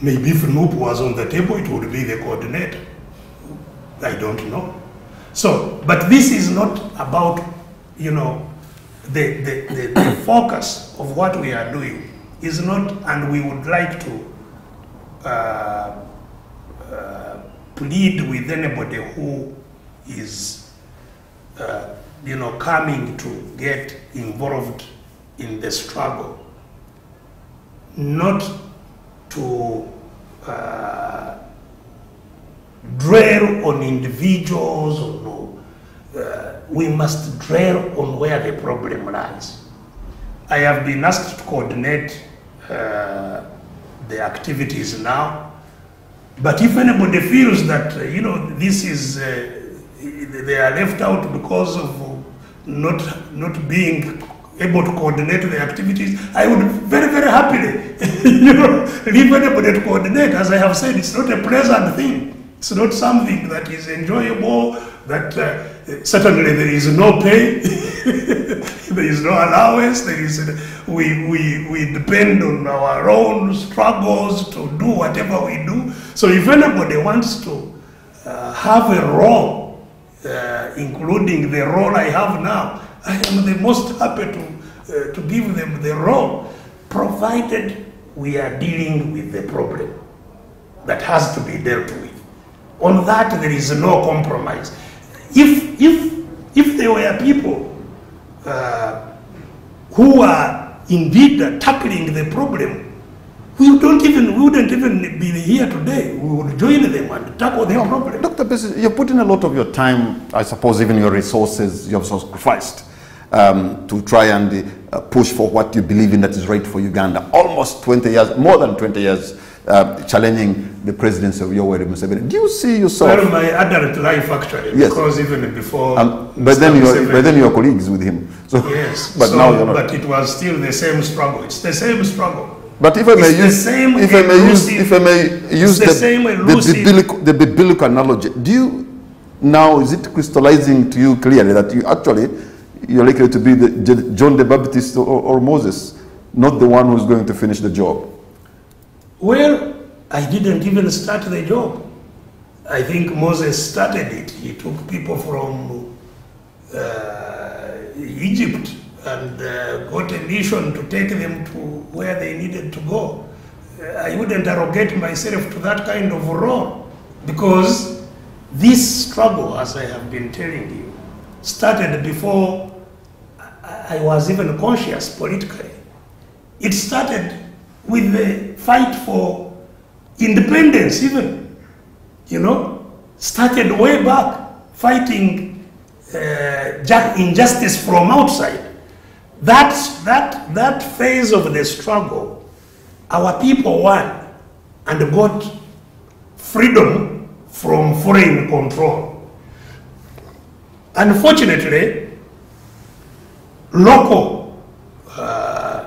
Maybe if Nup was on the table, it would be the coordinator. I don't know. So, but this is not about, you know, the focus of what we are doing is not, and we would like to plead with anybody who is, you know, coming to get involved in the struggle, not to dwell on individuals or no. We must dwell on where the problem lies. I have been asked to coordinate the activities now, but if anybody feels that, you know, this is, they are left out because of not being able to coordinate the activities, I would very, very happily, you know, leave anybody to coordinate. As I have said, it's not a pleasant thing. It's not something that is enjoyable, that certainly there is no pay, there is no allowance, there is, we depend on our own struggles to do whatever we do. So if anybody wants to have a role, including the role I have now, I am the most happy to give them the role, provided we are dealing with the problem that has to be dealt with. On that, there is no compromise. If there were people who are indeed tackling the problem, we wouldn't even be here today. We would join them and tackle the problem. Dr. Bessie, you're putting a lot of your time, I suppose even your resources, you have sacrificed to try and push for what you believe in that is right for Uganda. Almost 20 years, more than 20 years, challenging the presidency of Yoweri Museveni. Do you see yourself? Well, my adult life actually, yes. Because even before. But then you are colleagues with him. So, yes. But so, now you're not. But it was still the same struggle. It's the same struggle. But if I may use, the biblical analogy, do you now, is it crystallizing to you clearly that you're likely to be the John the Baptist or Moses, not the one who's going to finish the job? Well, I didn't even start the job. I think Moses started it. He took people from Egypt and got a mission to take them to where they needed to go. I wouldn't arrogate myself to that kind of role, because this struggle, as I have been telling you, started before I was even conscious politically. It started with the fight for independence even, you know, started way back, fighting injustice from outside. That phase of the struggle, our people won and got freedom from foreign control. Unfortunately, local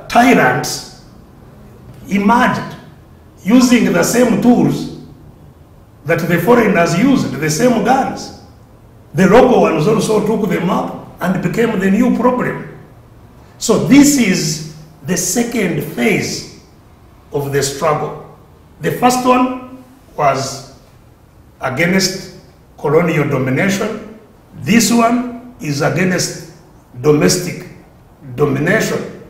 tyrants emerged using the same tools that the foreigners used, the same guns. The local ones also took them up and became the new problem. So this is the second phase of the struggle. The first one was against colonial domination. This one is against domestic domination.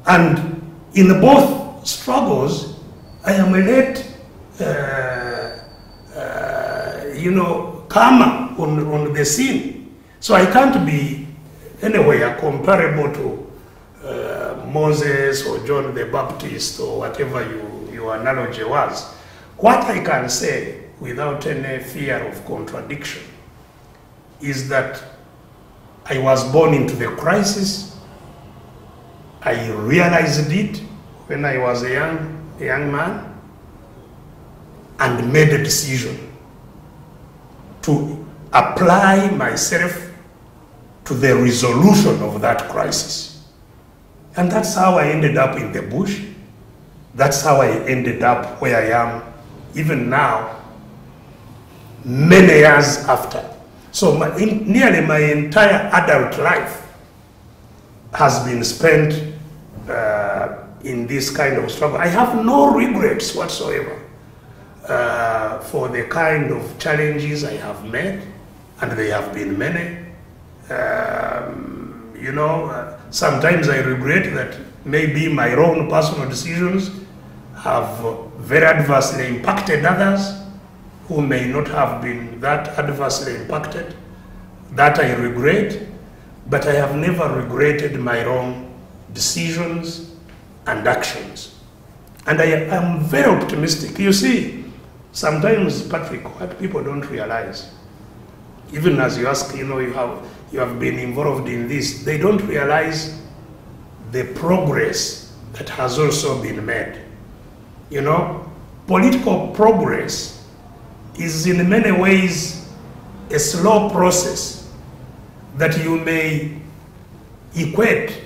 And in both struggles, I am a late, comer on the scene. So I can't be anywhere comparable to Moses or John the Baptist or whatever your analogy was. What I can say without any fear of contradiction is that I was born into the crisis. I realized it when I was a young man and made a decision to apply myself to the resolution of that crisis. And that's how I ended up in the bush. That's how I ended up where I am even now, many years after. So nearly my entire adult life has been spent in this kind of struggle. I have no regrets whatsoever for the kind of challenges I have met, and they have been many. You know, sometimes I regret that maybe my own personal decisions have very adversely impacted others who may not have been that adversely impacted. That I regret, but I have never regretted my own decisions and actions. And I am very optimistic. You see, sometimes, Patrick, what people don't realize, even as you ask, you know, you have been involved in this, they don't realize the progress that has also been made. You know, political progress is in many ways a slow process that you may equate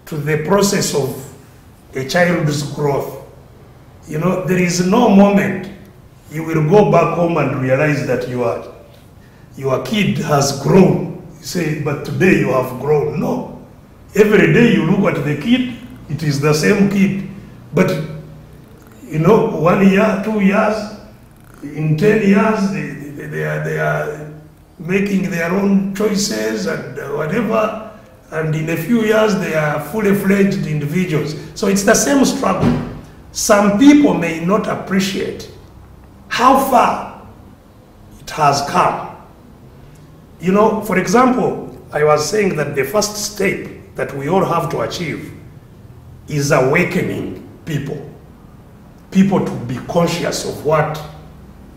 to the process of a child's growth. You know, there is no moment you will go back home and realize that your kid has grown. You say, but today you have grown. No. Every day you look at the kid, it is the same kid. But, you know, 1 year, 2 years, in 10 years, they are making their own choices and whatever. And in a few years, they are fully fledged individuals. So it's the same struggle. Some people may not appreciate how far it has come. You know, for example, I was saying that the first step that we all have to achieve is awakening people. People to be conscious of what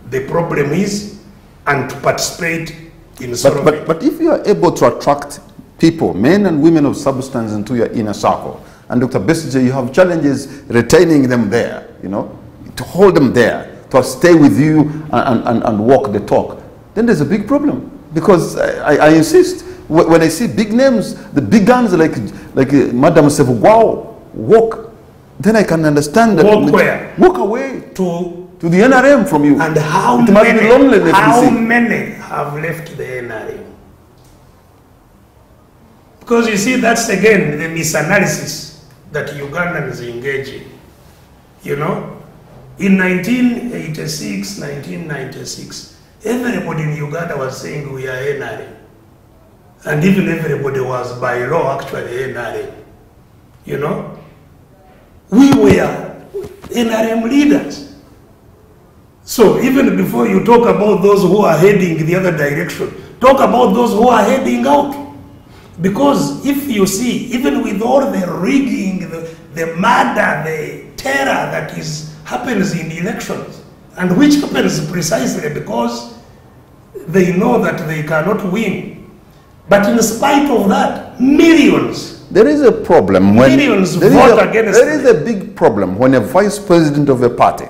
the problem is and to participate in solving it. But if you are able to attract people, men and women of substance, into your inner circle, and Dr. Besigye, you have challenges retaining them there, you know, to hold them there, to stay with you and walk the talk, then there's a big problem. Because I insist, when I see big names, the big guns like Madam Sevugwao walk, then I can understand that. Walk where? Walk away To the NRM from you. And how it must be lonely, how many have left the NRM? Because you see, that's again the misanalysis that Ugandans engage in. You know, in 1986, 1996, everybody in Uganda was saying we are NRM. And even everybody was by law actually NRM. You know? We were NRM leaders. So even before you talk about those who are heading the other direction, talk about those who are heading out. Because if you see, even with all the rigging, the murder, the terror that happens in elections, and which happens precisely because they know that they cannot win. But in spite of that, millions. There is a problem when millions vote against. There is a big problem when a vice president of a party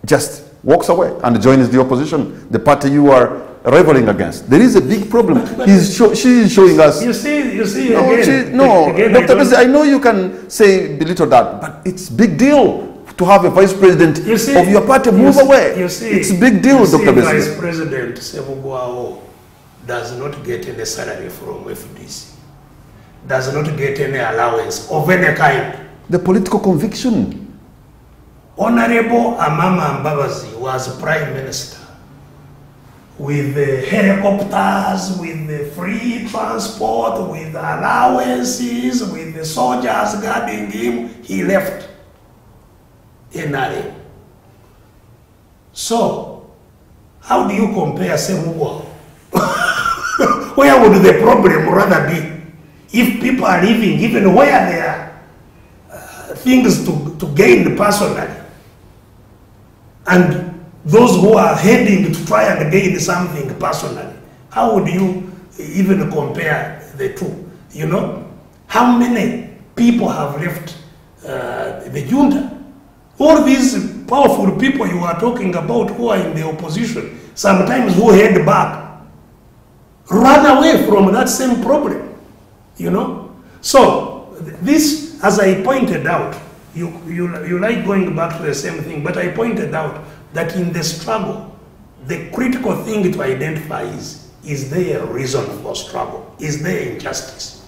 just walks away and joins the opposition, the party you are reveling against. There is a big problem. She is showing us. You see No, again, Dr. Besigye, I know you can say belittle that, but it's big deal to have a vice president of your party move away. You see, it's a big deal, Dr. Besigye. Vice President Sevugwao does not get any salary from FDC, does not get any allowance of any kind. The political conviction. Honorable Amama Mbabazi was Prime Minister with the helicopters, with the free transport, with allowances, with the soldiers guarding him. He left NRM. So, how do you compare Sevugwao? Where would the problem rather be? if people are living even where there are things to gain personally, and those who are heading to try and gain something personally, how would you even compare the two? You know, how many people have left the junta? All these powerful people you are talking about who are in the opposition, sometimes who head back, run away from that same problem, you know? So this, as I pointed out, you like going back to the same thing, but I pointed out that in the struggle, the critical thing to identify is there a reason for struggle? Is there injustice?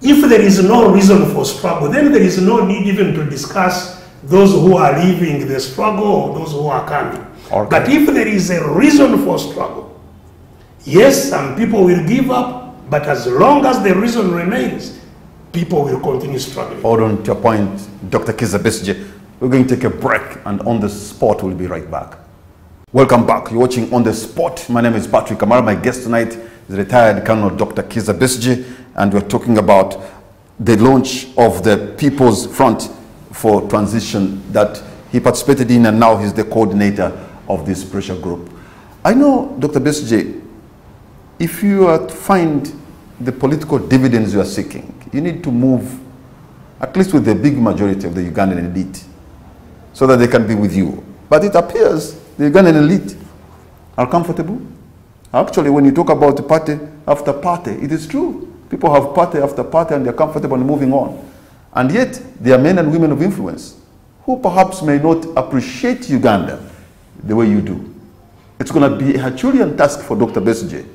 If there is no reason for struggle, then there is no need even to discuss those who are leaving the struggle or those who are coming. Okay. But if there is a reason for struggle, yes, some people will give up, but as long as the reason remains, people will continue struggling. Hold on to your point, Dr. Kizza Besigye. We're going to take a break, and On the Spot we'll be right back. Welcome back. You're watching On the Spot. My name is Patrick Kamara. My guest tonight is retired Colonel Dr. Kizza Besigye, and we're talking about the launch of the People's Front for Transition that he participated in, and now he's the coordinator of this pressure group. I know, Dr. Besigye, if you are to find the political dividends you are seeking, you need to move at least with the big majority of the Ugandan elite so that they can be with you. But it appears the Ugandan elite are comfortable. Actually, when you talk about party after party, it is true. People have party after party and they're comfortable and moving on. And yet, there are men and women of influence who perhaps may not appreciate Uganda the way you do. It's going to be a Herculean task for Dr. Besigye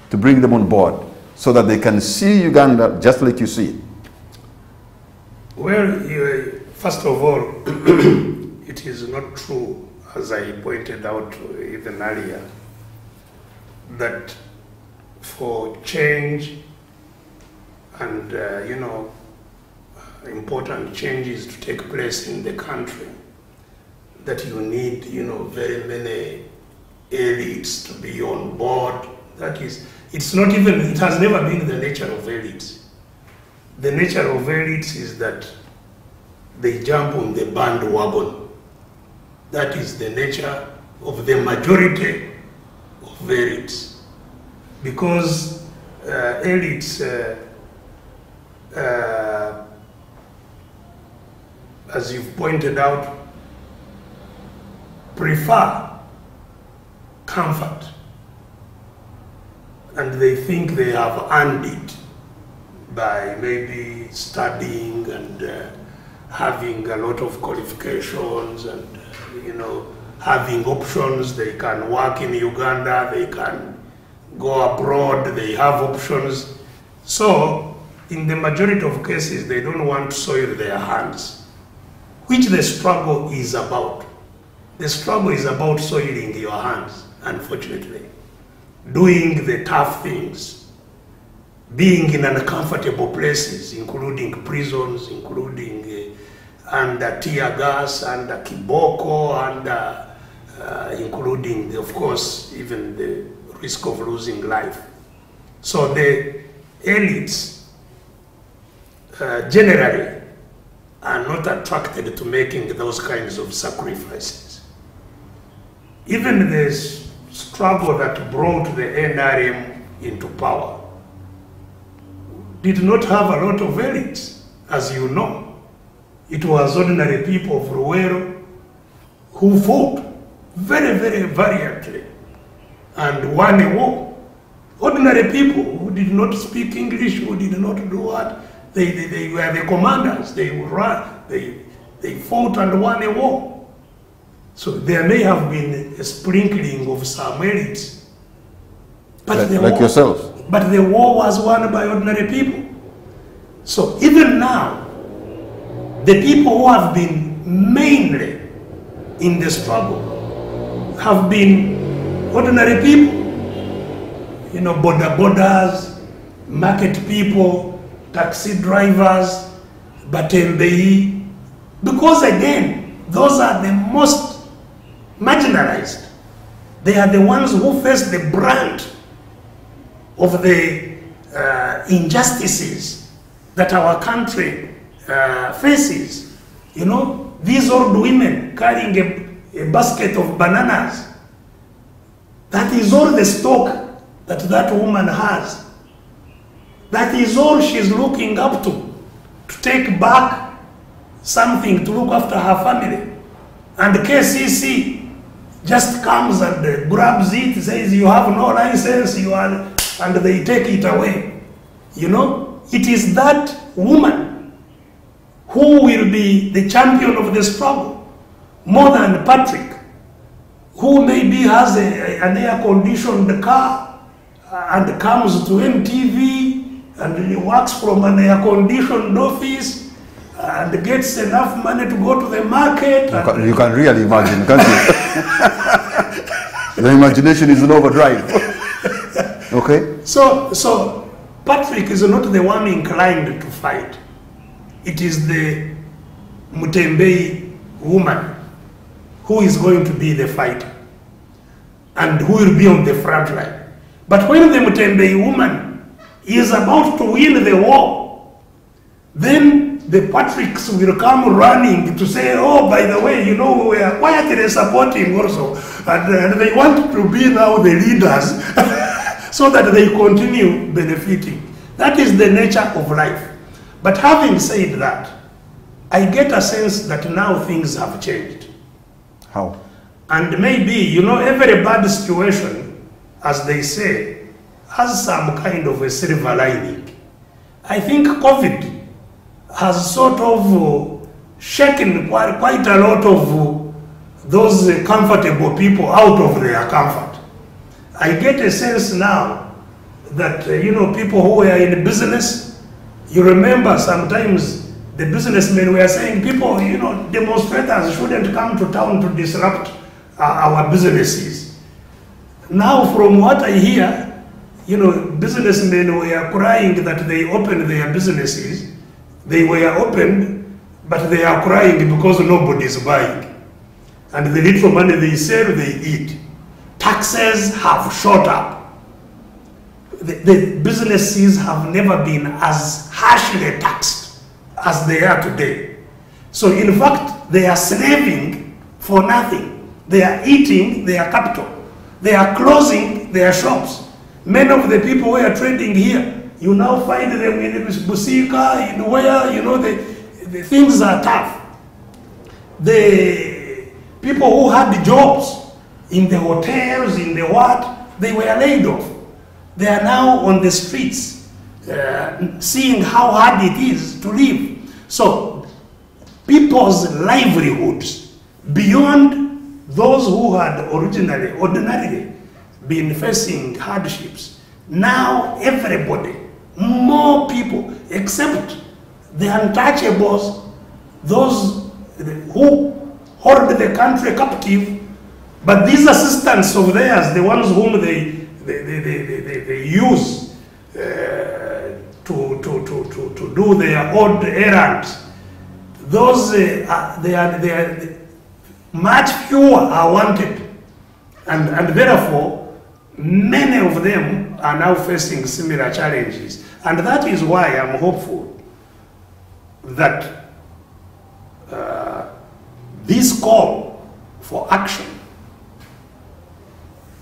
to bring them on board so that they can see Uganda just like you see it. Well, first of all, it is not true, as I pointed out even earlier, that for change and, important changes to take place in the country, that you need, very many elites to be on board. That is, it's not even, it has never been the nature of elites. The nature of elites is that they jump on the bandwagon. That is the nature of the majority of elites. Because elites, as you've pointed out, prefer comfort. And they think they have earned it by maybe studying and having a lot of qualifications and, having options. They can work in Uganda, they can go abroad, they have options. So, in the majority of cases, they don't want to soil their hands, which the struggle is about. The struggle is about soiling your hands, unfortunately. Doing the tough things, being in uncomfortable places, including prisons, including under tear gas, under kiboko, under including, of course, even the risk of losing life. So the elites generally are not attracted to making those kinds of sacrifices. Even the struggle that brought the NRM into power did not have a lot of elites, as you know. It was ordinary people of Ruwero who fought very, very valiantly and won a war. Ordinary people who did not speak English, who did not do what, they were the commanders. They fought and won a war. So there may have been a sprinkling of some elites, but But the war was won by ordinary people. So even now, the people who have been mainly in the struggle have been ordinary people. Boda-bodas, market people, taxi drivers, batembei. Because again, those are the most marginalized. They are the ones who face the brunt of the injustices that our country faces. You know, these old women carrying a basket of bananas. That is all the stock that that woman has. That is all she's looking up to take back something to look after her family. And the KCC just comes and grabs it, says you have no license, you are, and they take it away. You know, it is that woman who will be the champion of the struggle, more than Patrick, who maybe has an air-conditioned car and comes to MTV and he works from an air-conditioned office and gets enough money to go to the market. You can really imagine, can't you? The imagination is in overdrive. Okay? So Patrick is not the one inclined to fight. It is the Mutembei woman who is going to be the fighter and who will be on the front line. But when the Mutembei woman is about to win the war, then the Patricks will come running to say, oh, by the way, you know, we are quietly supporting also. And they want to be now the leaders so that they continue benefiting. That is the nature of life. But having said that, I get a sense that now things have changed. How? And maybe, you know, every bad situation, as they say, has some kind of a silver lining. I think COVID has sort of shaken quite a lot of those comfortable people out of their comfort. I get a sense now that, you know, people who were in business, you remember sometimes the businessmen were saying, people, you know, demonstrators shouldn't come to town to disrupt our businesses. Now, from what I hear, you know, businessmen were crying that they opened their businesses. They were opened, but they are crying because nobody is buying. And the little money they sell, they eat. Taxes have shot up. The businesses have never been as harshly taxed as they are today. So in fact, they are slaving for nothing. They are eating their capital. They are closing their shops. Many of the people who are trading here, you now find them in Busika, in where, you know, the things are tough. The people who had jobs in the hotels, in the what, they were laid off. They are now on the streets, seeing how hard it is to live. So people's livelihoods, beyond those who had ordinarily been facing hardships, now everybody, more people, except the untouchables, those who hold the country captive, but these assistants of theirs, the ones whom they use to do their odd errands, those they are much fewer are wanted, and therefore many of them are now facing similar challenges. And that is why I'm hopeful that this call for action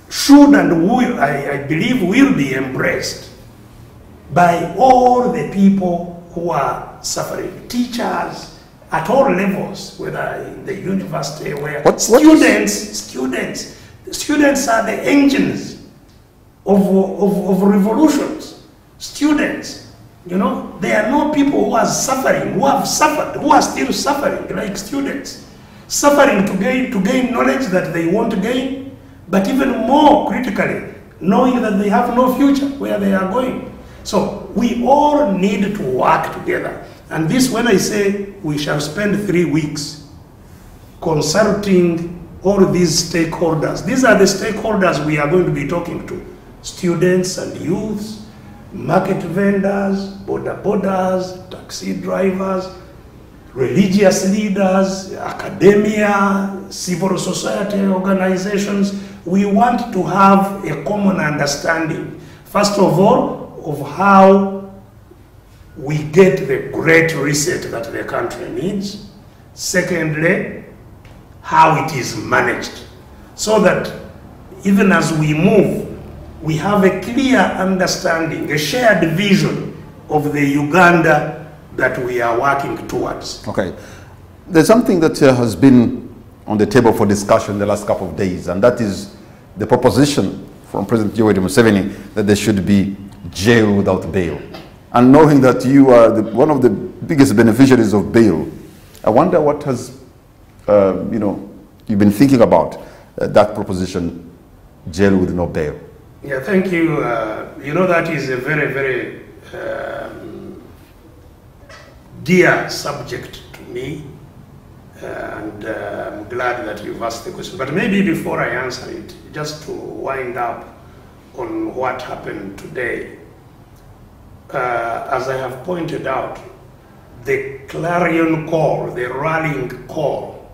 should and will, I believe, will be embraced by all the people who are suffering, teachers at all levels, whether in the university, where students are the engines of revolutions. Students, you know, there are no people who are suffering, who have suffered, who are still suffering, like students, suffering to gain knowledge that they want to gain, but even more critically, knowing that they have no future where they are going. So we all need to work together. And this, when I say we shall spend 3 weeks consulting all these stakeholders, these are the stakeholders we are going to be talking to: students and youths, market vendors, border borders, taxi drivers, religious leaders, academia, civil society organizations. We want to have a common understanding, first of all, of how we get the great reset that the country needs. Secondly, how it is managed, so that even as we move, we have a clear understanding, a shared vision of the Uganda that we are working towards. Okay. There's something that has been on the table for discussion the last couple of days, and that is the proposition from President Museveni that there should be jail without bail. And knowing that you are one of the biggest beneficiaries of bail, I wonder what has, you've been thinking about that proposition, jail with no bail. Yeah, thank you. That is a very, very dear subject to me, and I'm glad that you've asked the question. But maybe before I answer it, just to wind up on what happened today, as I have pointed out, the clarion call, the rallying call,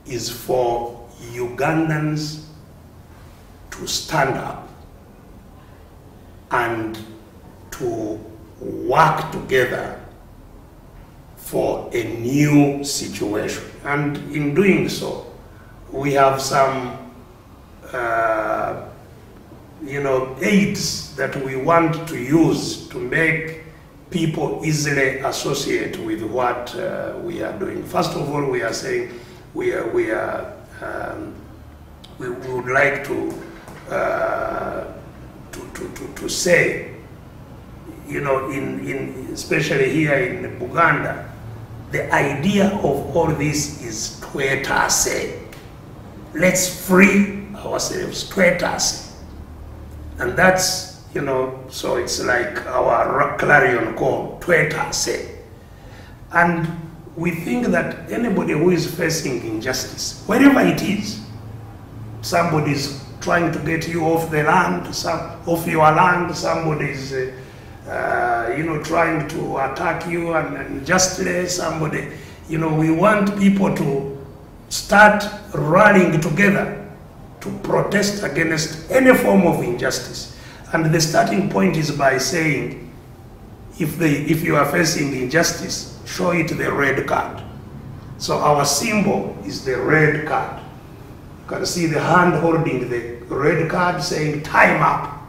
is for Ugandans to stand up and to work together for a new situation. And in doing so, we have some aids that we want to use to make people easily associate with what we are doing. First of all, we are saying we would like to say, especially here in Uganda, the idea of all this is twetase. Let's free ourselves, twetase. And that's, so it's like our clarion call, twetase. And we think that anybody who is facing injustice, wherever it is, somebody's trying to get you off the land, off your land, somebody's trying to attack you unjustly, somebody, we want people to start rallying together to protest against any form of injustice. And the starting point is by saying, if you are facing injustice, show it the red card. So our symbol is the red card. You can see the hand holding the red card saying time up.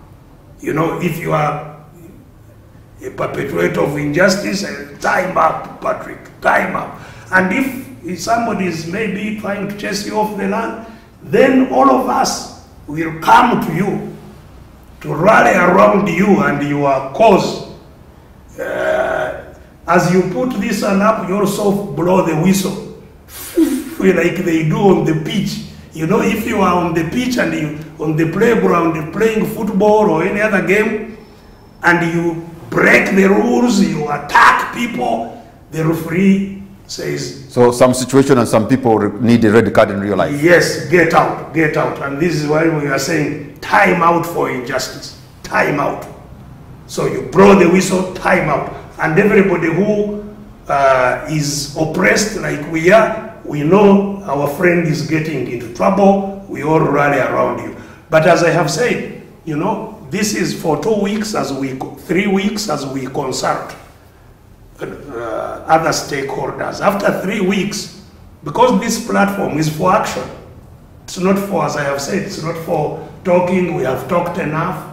If you are a perpetrator of injustice, time up, Patrick, time up. And if somebody is maybe trying to chase you off the land, then all of us will come to you to rally around you and your cause. As you put this one up, you also blow the whistle, like they do on the pitch. If you are on the pitch and you on the playground playing football or any other game, and you break the rules, you attack people, the referee says... So some situation and some people need a red card in real life. Yes, get out, get out. And this is why we are saying time out for injustice, time out. So you blow the whistle, time out. And everybody who is oppressed like we are, we know our friend is getting into trouble, we all rally around you. But as I have said, this is for 2 weeks, 3 weeks as we consult other stakeholders. After 3 weeks, because this platform is for action, it's not for, as I have said, it's not for talking, we have talked enough,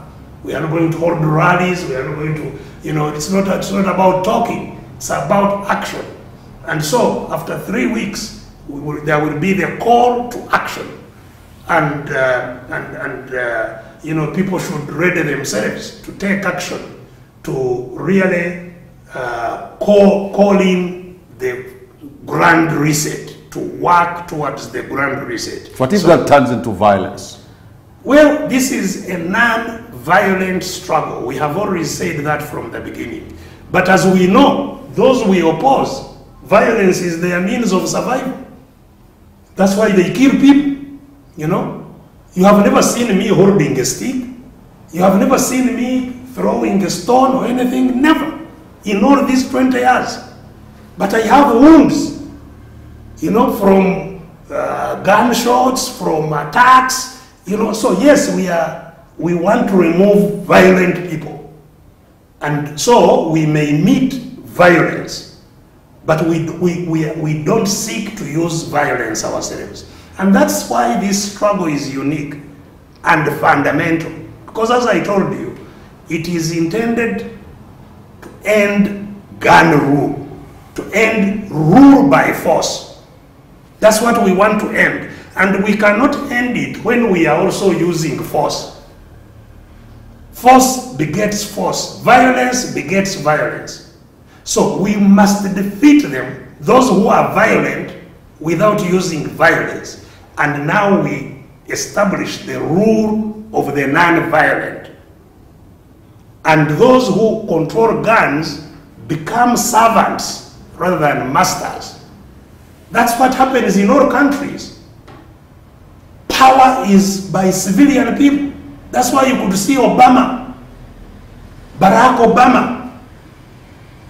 we are not going to hold rallies, we are not going to, it's not about talking, it's about action. And so, after 3 weeks, there will be the call to action. And people should ready themselves to take action, to really call in the grand reset, to work towards the grand reset. What if that turns into violence? Well, this is a non-violent struggle. We have already said that from the beginning. But as we know, those we oppose, violence is their means of survival. That's why they kill people, You have never seen me holding a stick. You have never seen me throwing a stone or anything, never, in all these 20 years. But I have wounds, from gunshots, from attacks, So yes, we want to remove violent people. And so we may meet violence, but we don't seek to use violence ourselves. And that's why this struggle is unique and fundamental. Because as I told you, it is intended to end gun rule, to end rule by force. That's what we want to end. And we cannot end it when we are also using force. Force begets force. Violence begets violence. So we must defeat them, those who are violent, without using violence. And now we establish the rule of the non-violent. And those who control guns become servants rather than masters. That's what happens in all countries. Power is by civilian people. That's why you could see Obama, Barack Obama,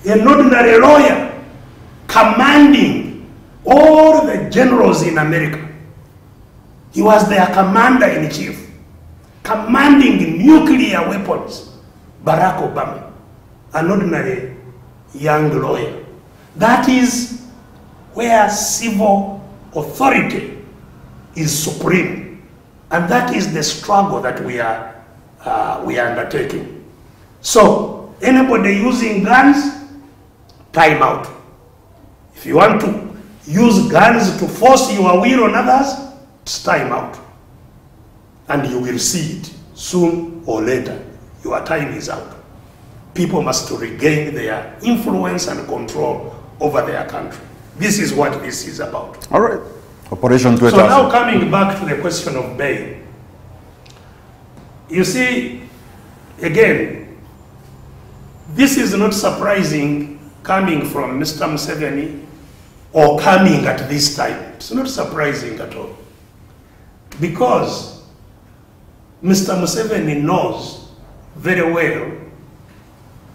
an ordinary lawyer, commanding all the generals in America. He was their commander-in-chief, commanding nuclear weapons. Barack Obama, an ordinary young lawyer. That is where civil authority is supreme. And that is the struggle that we are undertaking. So, anybody using guns, time out. If you want to use guns to force your will on others, it's time out. And you will see it soon or later. Your time is out. People must regain their influence and control over their country. This is what this is about. All right. Operation Twitter. So now coming back to the question of bail. You see, again, this is not surprising coming from Mr. Museveni or coming at this time. It's not surprising at all. Because Mr. Museveni knows very well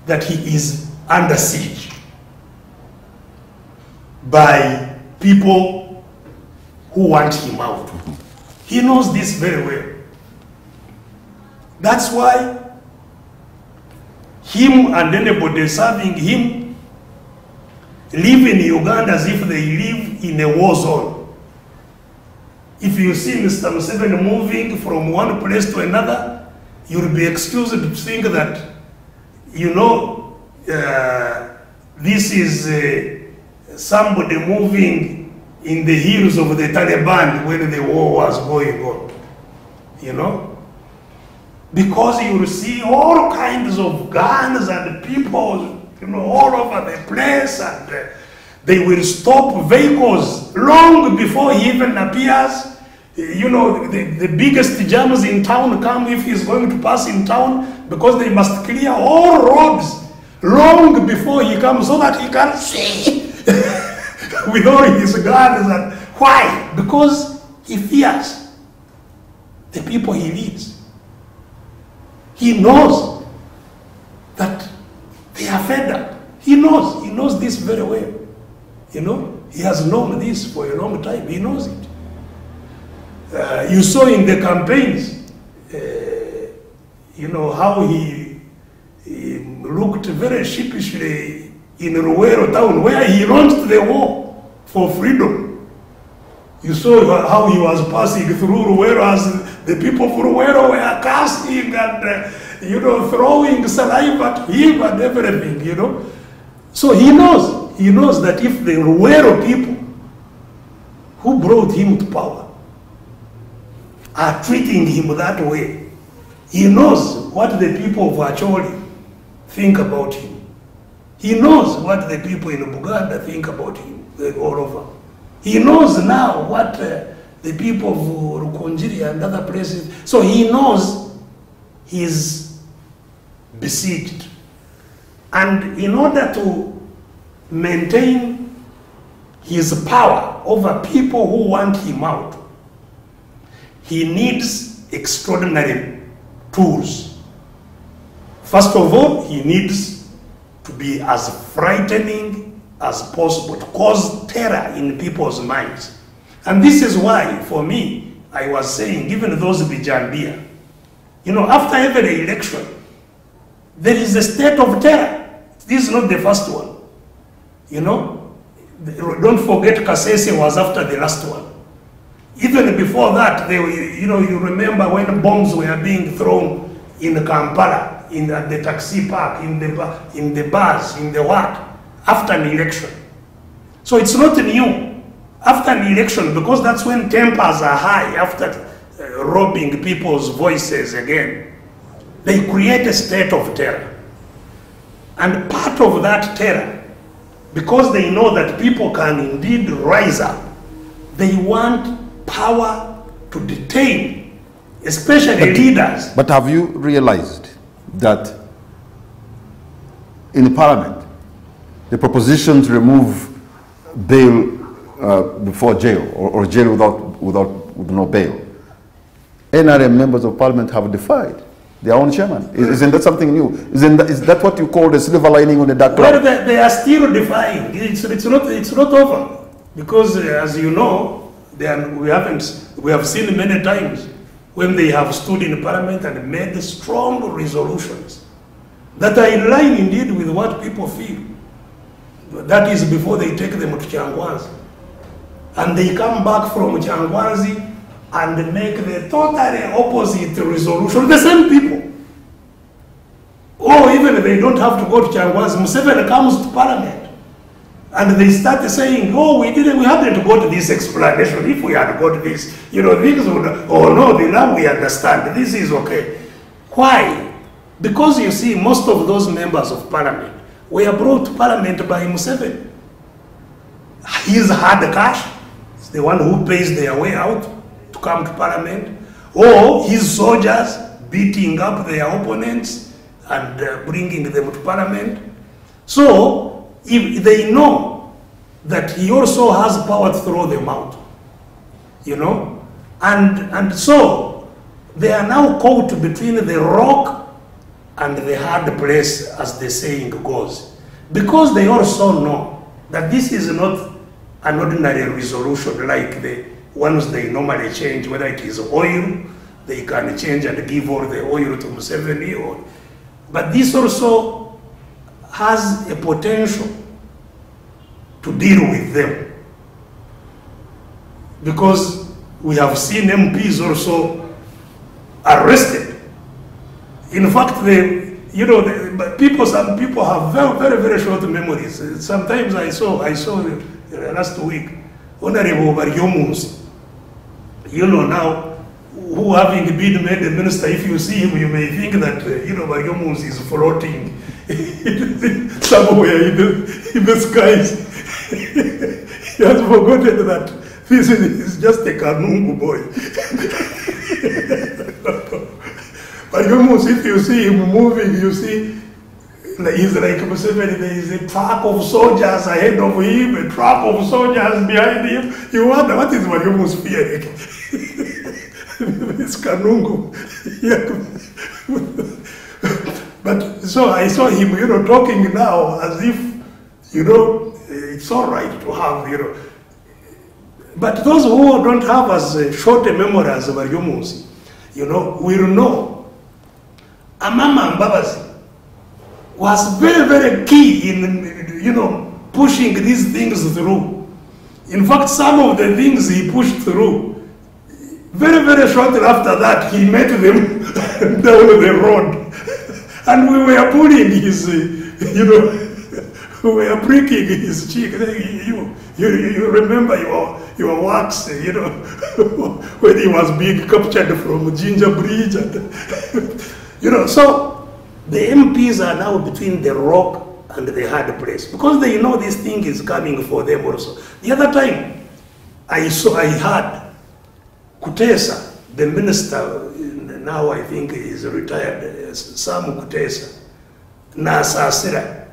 that he is under siege by people who want him out. He knows this very well. That's why him and anybody serving him live in Uganda as if they live in a war zone. If you see Mr. Museveni moving from one place to another, you'll be excused to think that, you know, this is somebody moving in the hills of the Taliban when the war was going on, you know? Because you will see all kinds of guns and people, you know, all over the place, and they will stop vehicles long before he even appears. You know, the biggest jams in town come if he's going to pass in town, because they must clear all roads long before he comes so that he can see with all his guns. And why? Because he fears the people he leads. He knows that they are fed up. He knows this very well. You know, he has known this for a long time. He knows it. You saw in the campaigns, you know, how he looked very sheepishly in Ruwero town, where he launched the war for freedom. You saw how he was passing through Ruwero as the people of Ruwero were casting and, you know, throwing saliva at him and everything, you know. So he knows that if the Ruwero people who brought him to power are treating him that way, he knows what the people of Acholi think about him. He knows what the people in Buganda think about him all over. He knows now what the people of Rukonjiri and other places. So he knows he's besieged. And in order to maintain his power over people who want him out, he needs extraordinary tools. First of all, he needs to be as frightening as possible, to cause terror in people's minds. And this is why, for me, I was saying, even those Bijambia, you know, after every election, there is a state of terror. This is not the first one. You know, don't forget Kasese was after the last one. Even before that, they were, you know, you remember when bombs were being thrown in Kampala, at the taxi park, in the bars, in the what, after an election. So it's not new. After an election, because that's when tempers are high, after robbing people's voices again, they create a state of terror. And part of that terror, because they know that people can indeed rise up, they want power to detain, especially leaders. But have you realized that in the parliament, the proposition to remove bail before jail, or jail with no bail, NRM members of parliament have defied their own chairman? Isn't that something new? Is that what you call the silver lining on the dark cloud? Well, they are still defying. It's not over, because as you know, we have seen many times when they have stood in parliament and made strong resolutions that are in line indeed with what people feel. That is before they take them to Changwanzi. And they come back from Changwanzi and make the totally opposite resolution. The same people. Or even if they don't have to go to Changwanzi, Museveni comes to parliament. And they start saying, oh, we hadn't to go to this explanation. If we had got this, you know, things would, oh no, now we understand, this is okay. Why? Because you see, most of those members of parliament were brought to parliament by Museveni. He's hard cash, he's the one who pays their way out to come to parliament. Or his soldiers beating up their opponents and bringing them to parliament. So, if they know that he also has power to throw them out, you know, and so they are now caught between the rock and the hard place, as the saying goes, because they also know that this is not an ordinary resolution like the ones they normally change, whether it is oil, they can change and give all the oil to Museveni, but this also has a potential to deal with them, because we have seen MPs also arrested. In fact, some people have very, very short memories. Sometimes I saw last week, Honorable Baryomunsi, you know, now, who having been made a minister, if you see him, you may think that, you know, Baryomunsi is floating somewhere in the skies. He has forgotten that this is just a Kanungu boy. Baryomunsi, if you see him moving, you see, he's like Museveni, there is a truck of soldiers ahead of him, a truck of soldiers behind him. You wonder, what is Baryomunsi fearing? It's Kanungu. But so I saw him, you know, talking now as if, you know, it's all right to have, you know. But those who don't have as short a memory as Baryomunsi, you know, will know. Amama Mbabazi was very, very key in, you know, pushing these things through. In fact, some of the things he pushed through, very, very shortly after that, he met them down the road. And we were pulling his, you know, we were pricking his cheek. You remember your works, you know, when he was being captured from Ginger Bridge. And, you know, so the MPs are now between the rock and the hard place, because they know this thing is coming for them also. The other time, I heard Kutesa, the minister, now I think is retired, Sam Kutesa, Nasasira,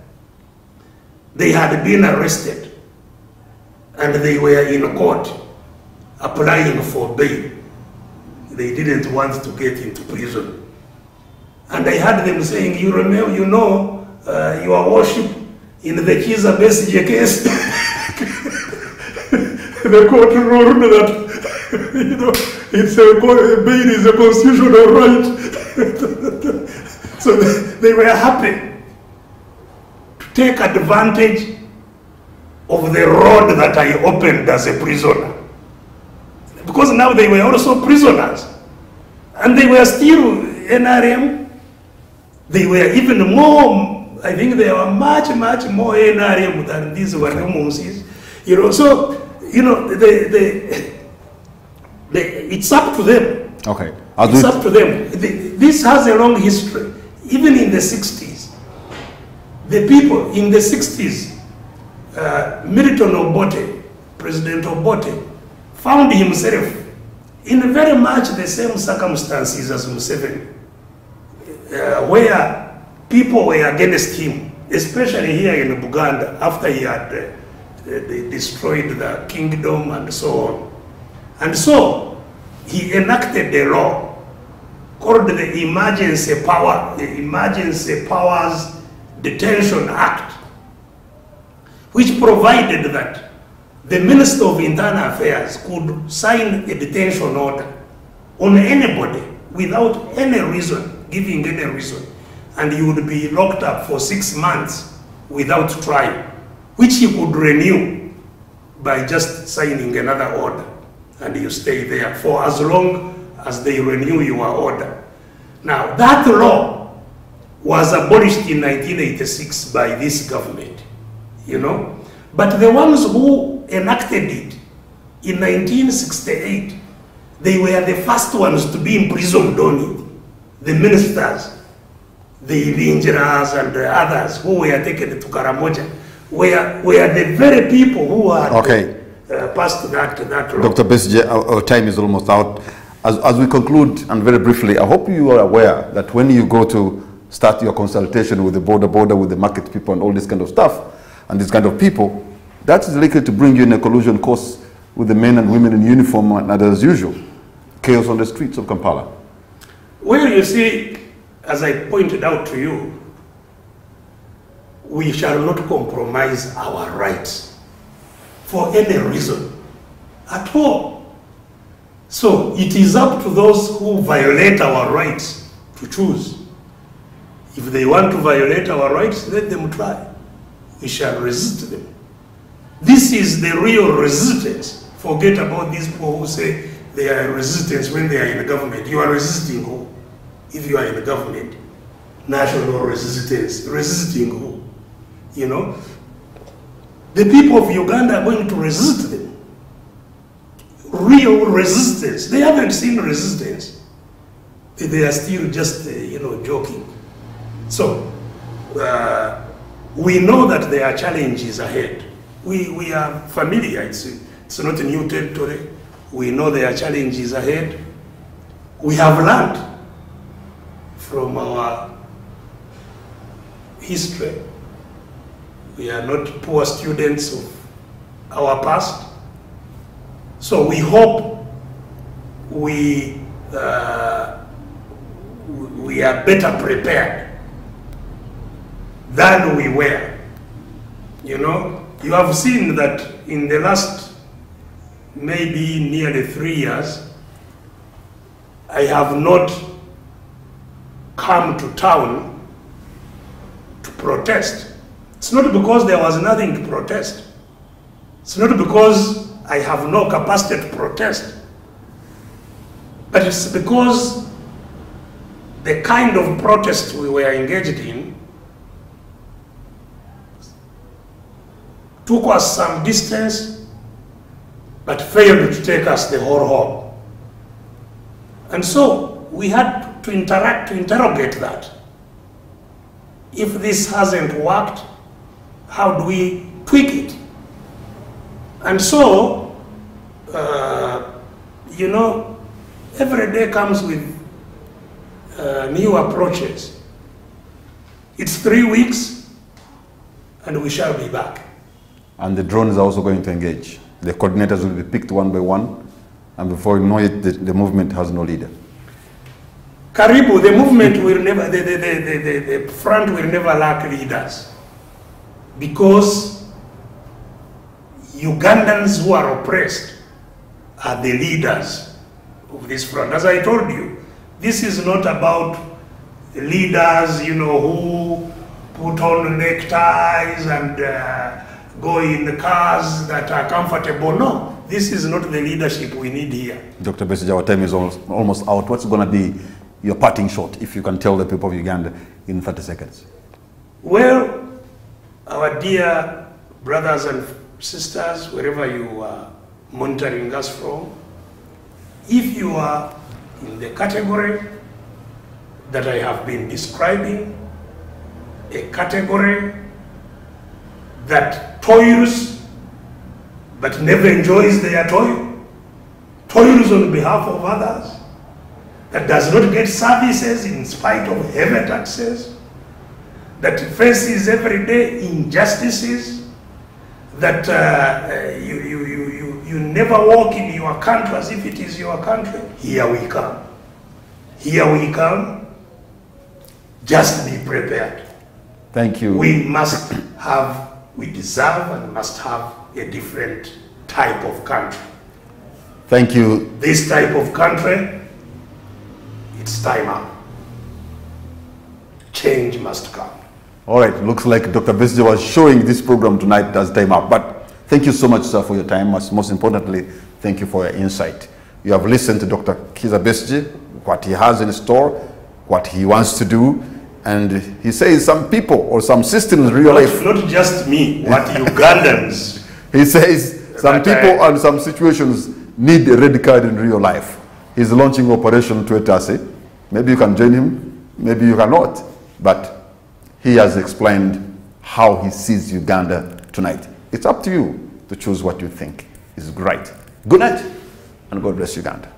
they had been arrested and they were in court applying for bail. They didn't want to get into prison. And I heard them saying, you remember, you know, your worship in the Kiza Besije case, the court ruled that, you know, bail is a constitutional right. So they were happy to take advantage of the road that I opened as a prisoner. Because now they were also prisoners. And they were still NRM. They were even more, I think they were much, much more NRM than these were Musis. You know, so, you know, it's up to them. Okay. It's up to them. This has a long history. Even in the 60s, the people in the 60s, Milton Obote, President Obote, found himself in very much the same circumstances as Museveni, where people were against him, especially here in Uganda, after he had destroyed the kingdom and so on. And so he enacted a law called the Emergency Powers Detention Act, which provided that the Minister of Internal Affairs could sign a detention order on anybody without any reason, giving any reason, and you would be locked up for 6 months without trial, which he could renew by just signing another order, and you stay there for as long as they renew your order. Now, that law was abolished in 1986 by this government, you know, but the ones who enacted it in 1968, they were the first ones to be imprisoned on it. The ministers, the Lingeras and the others who were taken to Karamoja were the very people who had passed that law. Dr. Besigye, our time is almost out. As we conclude, and very briefly, I hope you are aware that when you go to start your consultation with the border with the market people and all this kind of stuff, and this kind of people, that is likely to bring you in a collusion course with the men and women in uniform and as usual, chaos on the streets of Kampala. Well, you see, as I pointed out to you, we shall not compromise our rights for any reason at all. So it is up to those who violate our rights to choose. If they want to violate our rights, let them try. We shall resist them. This is the real resistance. Forget about these people who say they are resistance when they are in the government. You are resisting who? If you are in the government. National resistance. Resisting who? You know? The people of Uganda are going to resist them. Real resistance. They haven't seen resistance. They are still just, you know, joking. So, we know that there are challenges ahead. We are familiar, it's not a new territory. We know there are challenges ahead. We have learned from our history. We are not poor students of our past. So we hope we are better prepared than we were. You know, you have seen that in the last maybe nearly 3 years, I have not come to town to protest. It's not because there was nothing to protest. It's not because I have no capacity to protest. But it's because the kind of protest we were engaged in took us some distance, but failed to take us the whole home. And so we had to interrogate that. If this hasn't worked, how do we tweak it? And so, you know, every day comes with new approaches. It's 3 weeks, and we shall be back. And the drones are also going to engage. The coordinators will be picked one by one, and before you know it, the movement has no leader. Karibu, the movement will never, the front will never lack leaders, because Ugandans who are oppressed are the leaders of this front. As I told you, this is not about leaders, you know, who put on neckties and go in the cars that are comfortable. No, this is not the leadership we need here. Dr. Besigye, our time is almost out. What's going to be your parting shot, if you can tell the people of Uganda in 30 seconds? Well, our dear brothers and sisters, wherever you are monitoring us from, if you are in the category that I have been describing, a category that toils but never enjoys their toil, toils on behalf of others, that does not get services in spite of heavy taxes, that faces every day injustices, that you never walk in your country as if it is your country. Here we come. Here we come. Just be prepared. Thank you. We deserve and must have a different type of country. Thank you. This type of country, it's time up. Change must come. All right, looks like Dr. Besigye was showing this program tonight as time up. But thank you so much, sir, for your time. Most importantly, thank you for your insight. You have listened to Dr. Kizza Besigye, what he has in store, what he wants to do, and he says some people or some systems in real life. Not just me, what Ugandans. He says some people and some situations need a red card in real life. He's launching Operation Twetase. Maybe you can join him, maybe you cannot. But he has explained how he sees Uganda tonight. It's up to you to choose what you think is right. Good night, and God bless Uganda.